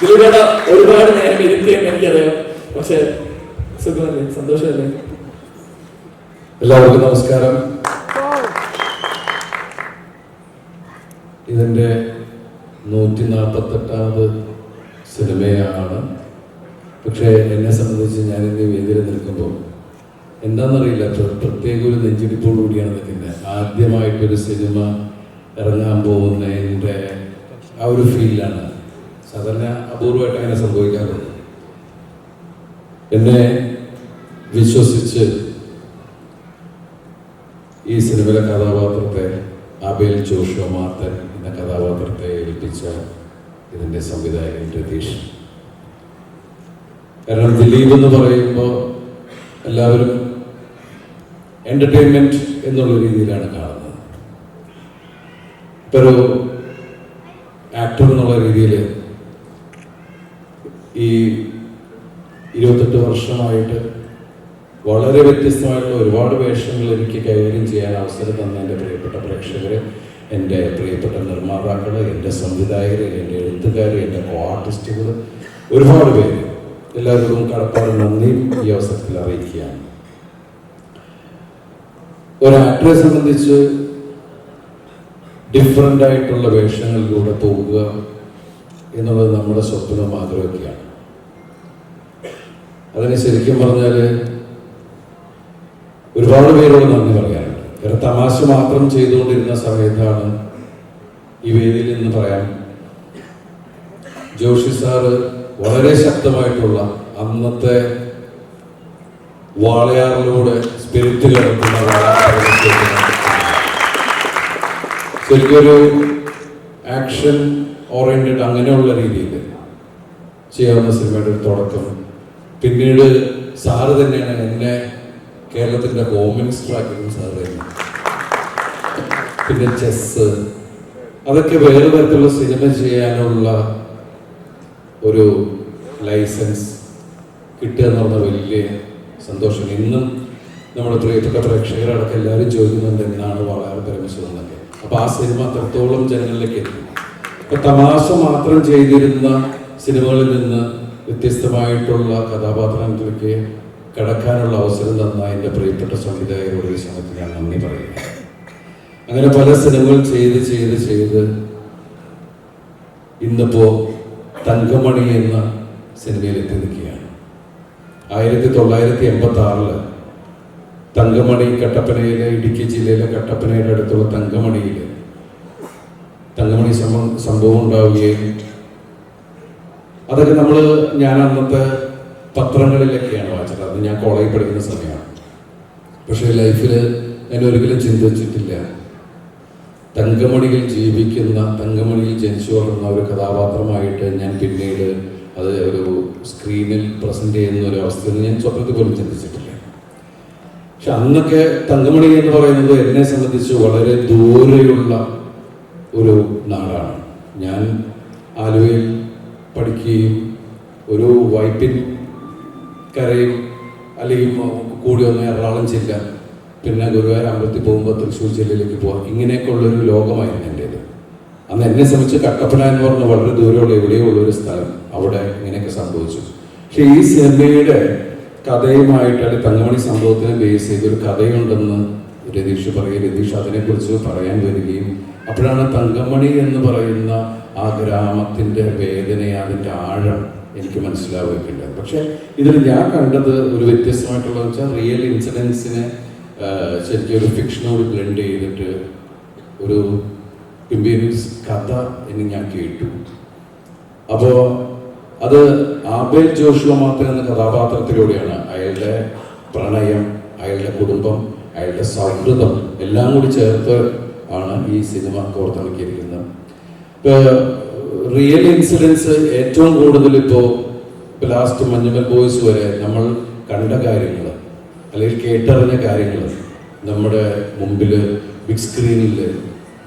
ദിലീപേട്ട ഒരുപാട് നേരം ഇരുത്തിയെന്ന് എനിക്കറിയാം. പക്ഷെ സുഖമല്ലേ, സന്തോഷമല്ലേ? എല്ലാവർക്കും നമസ്കാരം. ഇതിൻ്റെ 148ാമത് സിനിമയാണ്. പക്ഷേ എന്നെ സംബന്ധിച്ച് ഞാനിന്ന് വേദിയിൽ നിൽക്കുമ്പോൾ എന്താണെന്നറിയില്ല, പ്രത്യേക ഒരു നെഞ്ചിടിപ്പോടുകൂടിയാണ് നിൽക്കുന്നത്. ആദ്യമായിട്ടൊരു സിനിമ ഇറങ്ങാൻ പോകുന്നതിൻ്റെ ആ ഒരു ഫീലാണ്. സാധാരണ അപൂർവമായിട്ട് അങ്ങനെ സംഭവിക്കാറുണ്ട്. എന്നെ വിശ്വസിച്ച് ഈ സിനിമയിലെ കഥാപാത്രത്തെ ആബേൽ ജോഷുവ മാർട്ടൻ എന്ന കഥാപാത്രത്തെ ഏൽപ്പിച്ച ഇതിൻ്റെ സംവിധായകൻ രതീഷ്. കാരണം ദിലീപ് എന്ന് പറയുമ്പോൾ എല്ലാവരും എൻ്റർടൈൻമെൻറ്റ് എന്നുള്ള രീതിയിലാണ് കാണുന്നത്. ഇപ്പോൾ ഒരു ആക്ടർ എന്നുള്ള രീതിയിൽ ഈ 28 വർഷമായിട്ട് വളരെ വ്യത്യസ്തമായിട്ടുള്ള ഒരുപാട് വേഷങ്ങൾ എനിക്ക് കൈകാര്യം ചെയ്യാൻ അവസരം തന്ന എൻ്റെ പ്രിയപ്പെട്ട പ്രേക്ഷകർ, എൻ്റെ പ്രിയപ്പെട്ട നിർമ്മാതാക്കൾ, എൻ്റെ സംവിധായകർ, എൻ്റെ എഴുത്തുകാർ, എൻ്റെ ആർട്ടിസ്റ്റുകൾ, ഒരുപാട് പേര്, എല്ലാവരോടും കടപ്പാട് നന്ദി ഈ അവസരത്തിൽ അറിയിക്കുകയാണ്. ഒരു ആക്ടറെ സംബന്ധിച്ച് ഡിഫറൻ്റ് ആയിട്ടുള്ള വേഷങ്ങളിലൂടെ പോകുക എന്നുള്ളത് നമ്മുടെ സ്വപ്നവും ആഗ്രഹമൊക്കെയാണ്. അതിന് ശരിക്കും പറഞ്ഞാൽ ഒരുപാട് പേരോട് നന്ദി പറയാനുണ്ട്. കാരണം തമാശ മാത്രം ചെയ്തുകൊണ്ടിരുന്ന സമയത്താണ് ഈ വേദിയിൽ നിന്ന് പറയാം, ജോഷി സാറ് വളരെ ശക്തമായിട്ടുള്ള അന്നത്തെ വാളയാറിലൂടെ സ്പിരിറ്റ് കിടക്കുന്ന ശരിക്കൊരു ആക്ഷൻ ഓറിയന്റഡ് അങ്ങനെയുള്ള രീതിയിൽ ചെയ്യാവുന്ന സിനിമയുടെ ഒരു തുടക്കം. പിന്നീട് സാറ് തന്നെയാണ് എന്നെ കേരളത്തിൻ്റെ ഹോം മിനിസ്റ്റർ ആക്കിയത്. സാറ് തന്നെ. പിന്നെ ചെസ്, അതൊക്കെ വേറെ തരത്തിലുള്ള സിനിമ ചെയ്യാനുള്ള ഒരു ലൈസൻസ് കിട്ടുക എന്ന് പറഞ്ഞ വലിയ സന്തോഷം. ഇന്നും നമ്മുടെ പ്രിയപ്പെട്ട പ്രേക്ഷകരടക്കം എല്ലാവരും ചോദിക്കുന്നുണ്ട് എന്നാണ് വളരെ പരമശിവം എന്നൊക്കെ. അപ്പോൾ ആ സിനിമ അത്രത്തോളം ജനങ്ങളിലേക്ക് എത്തി. അപ്പോൾ തമാശ മാത്രം ചെയ്തിരുന്ന സിനിമകളിൽ നിന്ന് വ്യത്യസ്തമായിട്ടുള്ള കഥാപാത്രങ്ങളിലേക്ക് കടക്കാനുള്ള അവസരം തന്ന എൻ്റെ പ്രിയപ്പെട്ട സംവിധായകരോട് ഈ സമയത്ത് ഞാൻ നന്ദി പറയുന്നു. അങ്ങനെ പല സിനിമകൾ ചെയ്ത് ചെയ്ത് ചെയ്ത് ഇന്നിപ്പോൾ തങ്കമണി എന്ന സിനിമയിൽ എത്തി നിൽക്കുകയാണ്. 1986 തങ്കമണി കട്ടപ്പനയിലെ, ഇടുക്കി ജില്ലയിലെ കട്ടപ്പനയുടെ അടുത്തുള്ള തങ്കമണിയിൽ തങ്കമണി സംഭവം ഉണ്ടാവുകയും അതൊക്കെ ഞാൻ അന്നത്തെ പത്രങ്ങളിലൊക്കെയാണ് വായിച്ചത്. അത് ഞാൻ കോളേജിൽ പഠിക്കുന്ന സമയമാണ്. പക്ഷേ ലൈഫിൽ ഞാൻ ഒരിക്കലും ചിന്തിച്ചിട്ടില്ല തങ്കമണിയിൽ ജീവിക്കുന്ന, തങ്കമണിയിൽ ജനിച്ചു വളർന്ന ഒരു കഥാപാത്രമായിട്ട് ഞാൻ പിന്നീട് അത് ഒരു സ്ക്രീനിൽ പ്രസന്റ് ചെയ്യുന്ന ഒരു അവസ്ഥയൊന്നും ഞാൻ സ്വപ്നത്തിൽ പോലും ചിന്തിച്ചിട്ടില്ല. പക്ഷെ അന്നൊക്കെ തങ്കമണി എന്ന് പറയുന്നത് എന്നെ സംബന്ധിച്ച് വളരെ ദൂരെയുള്ള ഒരു നാടാണ്. ഞാൻ ആലുവയിൽ പഠിക്കുകയും ഒരു വൈപ്പിൻ കരയും അല്ലെങ്കിൽ കൂടി വന്ന എറണാകുളം ജില്ല പിന്നെ ഗുരുവായൂർ അമ്പലത്തിൽ പോകുമ്പോൾ തൃശ്ശൂർ ജില്ലയിലേക്ക് പോകാം. ഇങ്ങനെയൊക്കെ ഉള്ളൊരു ലോകമായിരുന്നു എൻ്റേത്. അന്ന് എന്നെ സംബന്ധിച്ച് കട്ടപ്പന എന്ന് പറഞ്ഞ വളരെ ദൂരമുള്ള എവിടെയോ ഉള്ളൊരു സ്ഥലം, അവിടെ ഇങ്ങനെയൊക്കെ സംഭവിച്ചു. പക്ഷെ ഈ സിനിമയുടെ കഥയുമായിട്ട് അല്ലെങ്കിൽ തങ്കമണി സംഭവത്തിനെ ബേസ് ചെയ്തൊരു കഥയുണ്ടെന്ന് രതീഷ് പറയും. രതീഷ് അതിനെക്കുറിച്ച് പറയാൻ വരികയും അപ്പോഴാണ് തങ്കമണി എന്ന് പറയുന്ന ആ ഗ്രാമത്തിൻ്റെ വേദനയെ, അതിൻ്റെ ആഴം എനിക്ക് മനസ്സിലാവുകയുണ്ടായി. പക്ഷെ ഇതിൽ ഞാൻ കണ്ടത് ഒരു വ്യത്യസ്തമായിട്ടുള്ളതെന്ന് വെച്ചാൽ റിയൽ ഇൻസിഡൻസിനെ ശരിക്കും ഒരു ഫിക്ഷനോട് ബ്ലെൻഡ് ചെയ്തിട്ട് ഒരു പിമ്പീരിയസ് കഥ എന്ന് ഞാൻ കേട്ടു. അപ്പോൾ അത് ആബേൽ ജോഷുവ മാത്രം എന്ന കഥാപാത്രത്തിലൂടെയാണ് അയാളുടെ പ്രണയം, അയാളുടെ കുടുംബം, അയാളുടെ സൗഹൃദം എല്ലാം കൂടി ചേർത്ത് ആണ് ഈ സിനിമ കോർത്തിണക്കിയിരിക്കുന്നത്. ഇപ്പോൾ റിയൽ ഇൻസിഡൻസ് ഏറ്റവും കൂടുതൽ ഇപ്പോൾ ലാസ്റ്റ് മഞ്ഞുമൽ ബോയ്സ് വരെ നമ്മൾ കണ്ട കാര്യങ്ങൾ അല്ലെങ്കിൽ കേട്ടറിഞ്ഞ കാര്യങ്ങൾ നമ്മുടെ മുമ്പിൽ ബിഗ് സ്ക്രീനിൽ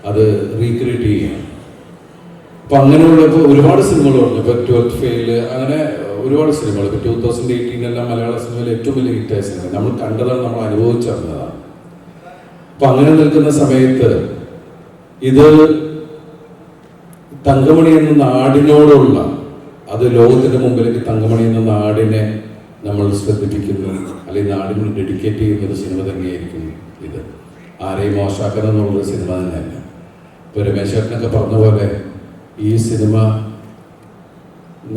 അത് റീക്രിയേറ്റ് ചെയ്യുകയാണ്. അപ്പം അങ്ങനെയുള്ളപ്പോൾ ഒരുപാട് സിനിമകൾ പറഞ്ഞു. ഇപ്പോൾ 12th ഫെയിൽ, അങ്ങനെ ഒരുപാട് സിനിമകൾ. ഇപ്പോൾ 2018 മലയാള സിനിമയിൽ ഏറ്റവും വലിയ ഹിറ്റായ സിനിമ നമ്മൾ കണ്ടതാണ്, നമ്മൾ അനുഭവിച്ചറിഞ്ഞതാണ്. അപ്പം അങ്ങനെ നിൽക്കുന്ന സമയത്ത് ഇത് തങ്കമണി എന്ന നാടിനോടുള്ള, അത് ലോകത്തിൻ്റെ മുമ്പിലേക്ക് തങ്കമണി എന്ന നാടിനെ നമ്മൾ ശ്രദ്ധിപ്പിക്കുന്നു അല്ലെങ്കിൽ നാടിന് ഡെഡിക്കേറ്റ് ചെയ്യുന്ന ഒരു സിനിമ തന്നെയായിരിക്കും ഇത്. ആരെയും മോശമാക്കണം എന്നുള്ളൊരു സിനിമ തന്നെയല്ല. ഇപ്പോൾ രമേശ് ചേട്ടനൊക്കെ പറഞ്ഞ പോലെ ഈ സിനിമ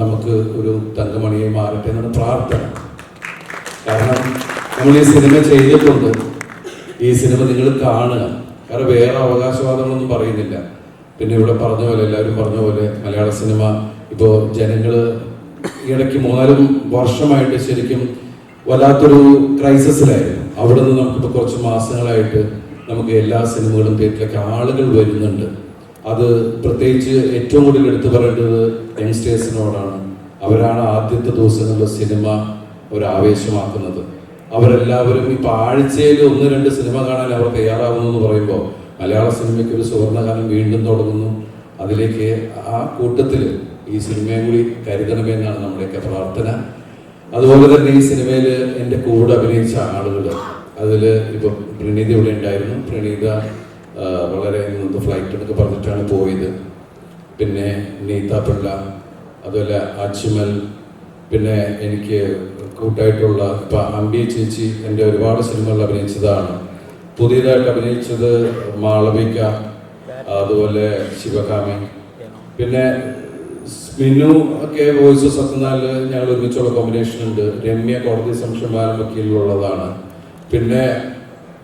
നമുക്ക് ഒരു തങ്കമണിയെ മാറട്ടെ എന്നാണ് പ്രാർത്ഥന. കാരണം നമ്മൾ ഈ സിനിമ ചെയ്തിട്ടുണ്ട്, ഈ സിനിമ നിങ്ങൾ കാണുക. കാരണം വേറെ അവകാശവാദങ്ങളൊന്നും പറയുന്നില്ല. പിന്നെ ഇവിടെ പറഞ്ഞ പോലെ, എല്ലാവരും പറഞ്ഞ പോലെ മലയാള സിനിമ ഇപ്പോൾ ജനങ്ങൾ ഇടയ്ക്ക് 3-4 വർഷമായിട്ട് ശരിക്കും വല്ലാത്തൊരു ക്രൈസിസിലായിരുന്നു. അവിടെ നിന്ന് നമുക്കിപ്പോൾ കുറച്ച് മാസങ്ങളായിട്ട് നമുക്ക് എല്ലാ സിനിമകളും തിയേറ്ററിലേക്ക് ആളുകൾ വരുന്നുണ്ട്. അത് പ്രത്യേകിച്ച് ഏറ്റവും കൂടുതൽ എടുത്തു പറയേണ്ടത് യങ്സ്റ്റേഴ്സിനോടാണ്. അവരാണ് ആദ്യത്തെ ദിവസങ്ങളിൽ സിനിമ ഒരു ആവേശമാക്കുന്നത്. അവരെല്ലാവരും ഇപ്പോൾ ആഴ്ചയിൽ 1-2 സിനിമ കാണാൻ അവർ തയ്യാറാവുന്നു എന്ന് പറയുമ്പോൾ മലയാള സിനിമയ്ക്ക് ഒരു സുവർണ്ണകാലം വീണ്ടും തുടങ്ങുന്നു. അതിലേക്ക് ആ കൂട്ടത്തിൽ ഈ സിനിമയും കൂടി കരുതണമെന്നാണ് നമ്മുടെയൊക്കെ പ്രാർത്ഥന. അതുപോലെ തന്നെ ഈ സിനിമയിൽ എൻ്റെ കൂടെ അഭിനയിച്ച ആളുകൾ, അതിൽ ഇപ്പോൾ പ്രണീത ഇവിടെ ഉണ്ടായിരുന്നു. പ്രണീത വളരെ ഇന്നത്തെ ഫ്ലൈറ്റ് എന്നൊക്കെ പറഞ്ഞിട്ടാണ് പോയത്. പിന്നെ നീത പിള്ള, അതുപോലെ അജ്മൽ, പിന്നെ എനിക്ക് കൂട്ടായിട്ടുള്ള ഇപ്പം അമ്പി ചേച്ചി എൻ്റെ ഒരുപാട് സിനിമകളിൽ അഭിനയിച്ചതാണ്. പുതിയതായിട്ട് അഭിനയിച്ചത് മാളവിക, അതുപോലെ ശിവകാമി, പിന്നെ മിന്നു ഒക്കെ വോയിസ് ഓഫ് സത്യനാല് ഞങ്ങൾ ഒരുമിച്ചുള്ള കോമ്പിനേഷൻ ഉണ്ട്. രമ്യ കോടതി സംശയമാനം വക്കീലിലുള്ളതാണ്. പിന്നെ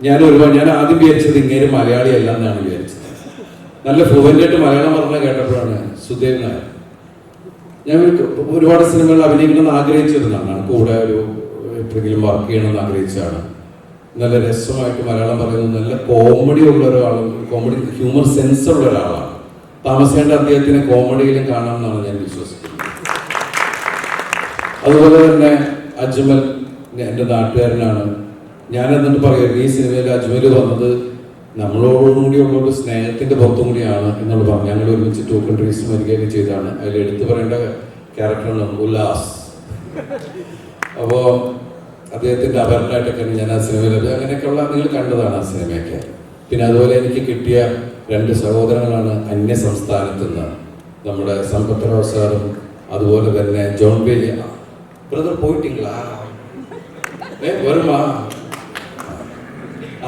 ഞാൻ ആദ്യം വിചാരിച്ചത് ഇങ്ങനെ മലയാളി അല്ല എന്നാണ് വിചാരിച്ചത്. നല്ല ഫ്ലുവൻ്റായിട്ട് മലയാളം പറഞ്ഞാൽ കേട്ടപ്പോഴാണ് സുദേവ് നായർ. ഞാൻ ഒരുപാട് സിനിമകളിൽ അഭിനയിക്കണമെന്ന് ആഗ്രഹിച്ചിരുന്നതാണ്. കൂടെ ഒരു എപ്പോഴെങ്കിലും വർക്ക് ചെയ്യണമെന്ന് ആഗ്രഹിച്ചതാണ്. നല്ല രസമായിട്ട് മലയാളം പറയുന്നത്, നല്ല കോമഡി ഉള്ള ഒരാളും, കോമഡി ഹ്യൂമർ സെൻസ് ഉള്ള ഒരാളാണ്. താമസിക്കേണ്ട അദ്ദേഹത്തിനെ കോമഡിയിലും കാണാമെന്നാണ് ഞാൻ വിശ്വസിക്കുന്നത്. അതുപോലെ തന്നെ അജ്മൽ എൻ്റെ നാട്ടുകാരനാണ്. ഞാൻ എന്നിട്ട് പറയുന്നത് ഈ സിനിമയിൽ അജ്മൽ വന്നത് നമ്മളോടുകൂടിയുള്ള ഒരു സ്നേഹത്തിൻ്റെ പുറത്തും കൂടിയാണ് എന്നുള്ളത് പറഞ്ഞു. ഞങ്ങൾ ഒരുമിച്ച് 2 കൺട്രീസ് വരികയൊക്കെ ചെയ്താണ്. അതിൽ എടുത്തു പറയേണ്ട ക്യാരക്ടറാണ് ഉല്ലാസ്. അപ്പോൾ അദ്ദേഹത്തിൻ്റെ അപരനായിട്ടൊക്കെ ഞാൻ ആ സിനിമയിൽ, അങ്ങനെയൊക്കെയുള്ള നിങ്ങൾ കണ്ടതാണ് ആ സിനിമയൊക്കെ. പിന്നെ അതുപോലെ എനിക്ക് കിട്ടിയ 2 സഹോദരങ്ങളാണ് അന്യ സംസ്ഥാനത്ത് നിന്ന്, നമ്മുടെ സമ്പത്തറാവ് സാറും അതുപോലെ തന്നെ ജോൺ ബേലി. ബ്രദർ പോയിട്ടില്ല, വരുമാ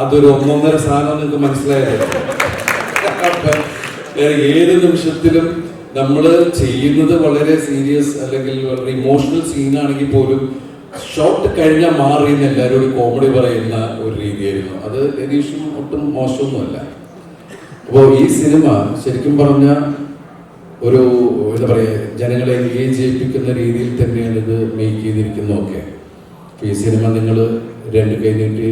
അതൊരു 1.5 സാധനം നിങ്ങൾക്ക് മനസ്സിലായത്. ഏത് നിമിഷത്തിലും നമ്മൾ ചെയ്യുന്നത് വളരെ സീരിയസ് അല്ലെങ്കിൽ വളരെ ഇമോഷണൽ സീനാണെങ്കിൽ പോലും ഷോട്ട് കഴിഞ്ഞാൽ മാറിയെന്ന് എല്ലാവരോടും കോമഡി പറയുന്ന ഒരു രീതിയായിരുന്നു. അത് രതീഷും ഒട്ടും മോശമൊന്നുമല്ല. അപ്പോൾ ഈ സിനിമ ശരിക്കും പറഞ്ഞാൽ ഒരു എന്താ പറയുക, ജനങ്ങളെ എൻഗേജ് ചെയ്യിപ്പിക്കുന്ന രീതിയിൽ തന്നെയാണ് ഇത് മേക്ക് ചെയ്തിരിക്കുന്നതൊക്കെ. ഈ സിനിമ നിങ്ങൾ 2 കൈ നീട്ടി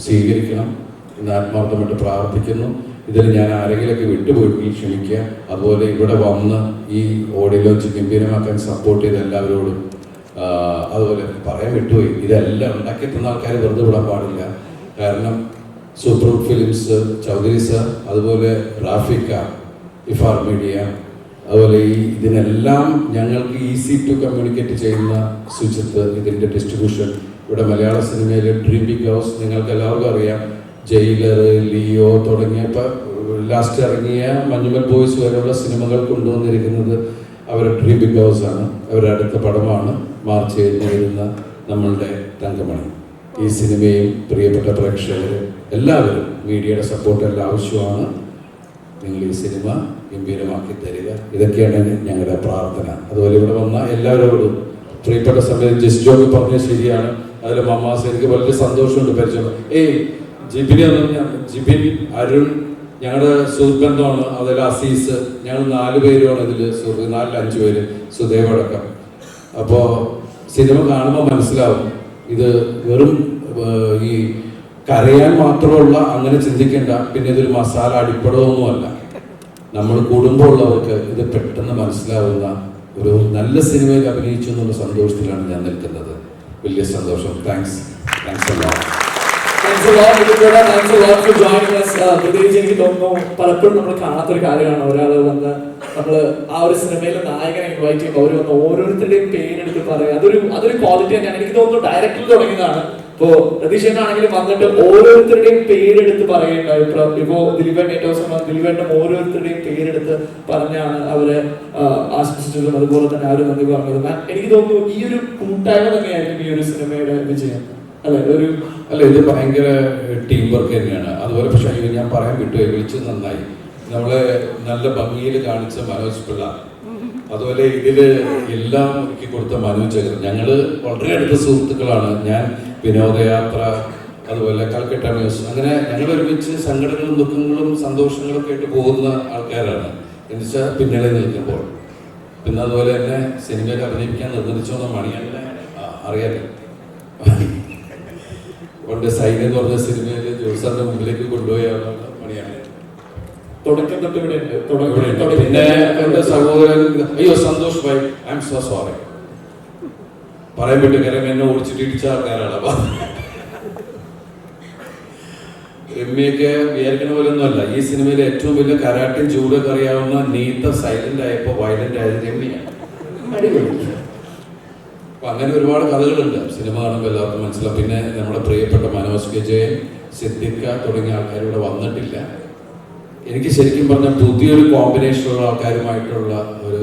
സ്വീകരിക്കണം എന്ന് ആത്മാർത്ഥമായിട്ട് പ്രാർത്ഥിക്കുന്നു. ഇതിൽ ഞാൻ ആരെങ്കിലുമൊക്കെ വിട്ടുപോയി ക്ഷമിക്കുക. അതുപോലെ ഇവിടെ വന്ന് ഈ ഓഡിയോ ലോഞ്ച് ഗംഭീരമാക്കാൻ സപ്പോർട്ട് ചെയ്ത എല്ലാവരോടും, അതുപോലെ പറയാൻ വിട്ടുപോയി, ഇതെല്ലാം ഉണ്ടാക്കി തന്ന ആൾക്കാർ വെറുതെ വിടാൻ പാടില്ല. കാരണം സൂപ്പർ ഫിലിംസ്, ചൗധരി സർ, അതുപോലെ റാഫിക്ക, ഇഫാർ മീഡിയ, അതുപോലെ ഇതിനെല്ലാം ഞങ്ങൾക്ക് ഈസി ടു കമ്മ്യൂണിക്കേറ്റ് ചെയ്യുന്ന സുജിത്ത്, ഇതിൻ്റെ ഡിസ്ട്രിബ്യൂഷൻ, ഇവിടെ മലയാള സിനിമയിലെ ഡ്രീം ബിഗ് ഹൗസ് നിങ്ങൾക്ക് എല്ലാവർക്കും അറിയാം. ജയിലർ, ലിയോ തുടങ്ങിയപ്പോൾ ലാസ്റ്റ് ഇറങ്ങിയ മഞ്ഞുമൽ ബോയ്സ് വരെയുള്ള സിനിമകൾ കൊണ്ടുവന്നിരിക്കുന്നത് അവരുടെ ഡ്രീം ബിഗ് ഹൗസ് ആണ്. അവരുടെ അടുത്ത പടമാണ് മാർച്ച് 7 വരുന്ന നമ്മളുടെ തങ്കമണി. ഈ സിനിമയും പ്രിയപ്പെട്ട പ്രേക്ഷകർ എല്ലാവരും മീഡിയയുടെ സപ്പോർട്ട് എല്ലാം ആവശ്യമാണ്. നിങ്ങൾ ഈ സിനിമ ഗംഭീരമാക്കി തരിക, ഇതൊക്കെയാണ് ഞങ്ങളുടെ പ്രാർത്ഥന. അതുപോലെ ഇവിടെ വന്ന എല്ലാവരോടും പ്രിയപ്പെട്ട സമയത്ത് ജസ്റ്റ് ജോക്ക് പറഞ്ഞത് ശരിയാണ്. അതിൽ മമ്മാസ് എനിക്ക് വളരെ സന്തോഷമുണ്ട് പരിചയം. ജിബിനെ ജിബിൻ, അരുൺ ഞങ്ങളുടെ സുഹൃത്ബന്ധമാണ്. അതിൽ അസീസ്, ഞങ്ങൾ 4 പേരുമാണ് ഇതിൽ സുഹൃത്ത്, 4-5 പേര്, സുദേവ് അടക്കം. അപ്പോൾ സിനിമ കാണുമ്പോൾ മനസ്സിലാവും ഇത് വെറും ഈ കരയാൻ മാത്രമുള്ള അങ്ങനെ ചിന്തിക്കേണ്ട. പിന്നെ ഇതൊരു മസാല അടിപ്പടമൊന്നുമല്ല. നമ്മൾ കുടുംബമുള്ളവർക്ക് ഇത് പെട്ടെന്ന് മനസ്സിലാവുന്ന ഒരു നല്ല സിനിമയിൽ അഭിനയിച്ചു എന്നുള്ള സന്തോഷത്തിലാണ് ഞാൻ നിൽക്കുന്നത്. വലിയ സന്തോഷം. താങ്ക്സ് പ്രത്യേകിച്ച് എനിക്ക് തോന്നുന്നു പലപ്പോഴും നമ്മൾ കാണാത്തൊരു കാര്യമാണ്. ഒരാൾ വന്ന് നമ്മൾ ആ ഒരു സിനിമയിലെ നായകനെ ഇൻവൈറ്റ് ചെയ്യുമ്പോൾ അവർ വന്ന് ഓരോരുത്തരുടെയും പേരെടുത്ത് പറയുക. അതൊരു ക്വാളിറ്റി തന്നെയാണ്. എനിക്ക് തോന്നുന്നു ഡയറക്ടറിൽ തുടങ്ങിയതാണ്. ഇപ്പോ രതീഷേനാണെങ്കിലും വന്നിട്ട് ഓരോരുത്തരുടെയും പേരെടുത്ത് പറയേണ്ടായി. ഇപ്പോ ദിലീപേട്ടൻ ഏറ്റവും അവസാനം ദിലീപേട്ടനും ഓരോരുത്തരുടെയും പേരെടുത്ത് പറഞ്ഞാണ് അവരെ ആശംസിച്ചതും അതുപോലെ തന്നെ അവര് നന്ദി പറഞ്ഞതും. എനിക്ക് തോന്നുന്നു ഈ ഒരു കൂട്ടായ്മ തന്നെയായിരിക്കും ഈ ഒരു സിനിമയുടെ വിജയം. അല്ല ഇത് ഭയങ്കര ടീം വർക്ക് തന്നെയാണ്. അതുപോലെ പക്ഷെ ഞാൻ പറയാൻ വിട്ടുപോയി, വിളിച്ചത് നന്നായി. നമ്മളെ നല്ല ഭംഗിയിൽ കാണിച്ച മനോജ് പിള്ള, അതുപോലെ ഇതില് എല്ലാം ഒരുക്കി കൊടുത്ത മനു ചകർ. ഞങ്ങള് വളരെ അടുത്ത സുഹൃത്തുക്കളാണ്. ഞാൻ വിനോദയാത്ര, അതുപോലെ കൽക്കട്ട ന്യൂസ്, അങ്ങനെ ഞങ്ങൾ ഒരുമിച്ച് സങ്കടങ്ങളും ദുഃഖങ്ങളും സന്തോഷങ്ങളും ഒക്കെ ആയിട്ട് പോകുന്ന ആൾക്കാരാണ്. എന്നുവെച്ചാൽ പിന്നീട് നിൽക്കുമ്പോൾ പിന്നെ അതുപോലെ തന്നെ സിനിമയിൽ അഭിനയിക്കാൻ നിർബന്ധിച്ചോന്ന മണിയന്നെ അറിയാലോ. പണ്ട് സൈന എന്ന് പറഞ്ഞ സിനിമയിൽ ജോസാറിന്റെ മുമ്പിലേക്ക് കൊണ്ടുപോയ മണിയാണ്. തുടക്കം തൊട്ട് പിന്നെ എന്റെ സഹോദരൻ അയ്യോ Santhosh bhai, I am so sorry പറയാൻ പറ്റും, കാരണം എന്നെ ഓടിച്ചിട്ട് ഇടിച്ച ആൾക്കാരാണ്. അപ്പൊ രമ്യൊക്കെ വിചാരിക്കണ പോലെ ഒന്നും അല്ല. ഈ സിനിമയിലെ ഏറ്റവും വലിയ കരാട്ടയും ചൂടൊക്കെ അറിയാവുന്ന നീത്ത സൈലന്റ് ആയപ്പോ വയലന്റ് ആയത് രമ്യാണ്. അപ്പൊ അങ്ങനെ ഒരുപാട് കഥകളുണ്ട്. സിനിമ കാണുമ്പോൾ എല്ലാവർക്കും മനസ്സിലാവും. പിന്നെ നമ്മുടെ പ്രിയപ്പെട്ട മനോജ് കെ ജയൻ, സിദ്ദിഖ തുടങ്ങിയ ആൾക്കാർ ഇവിടെ വന്നിട്ടില്ല. എനിക്ക് ശരിക്കും പറഞ്ഞാൽ പുതിയൊരു കോമ്പിനേഷനുള്ള ആൾക്കാരുമായിട്ടുള്ള ഒരു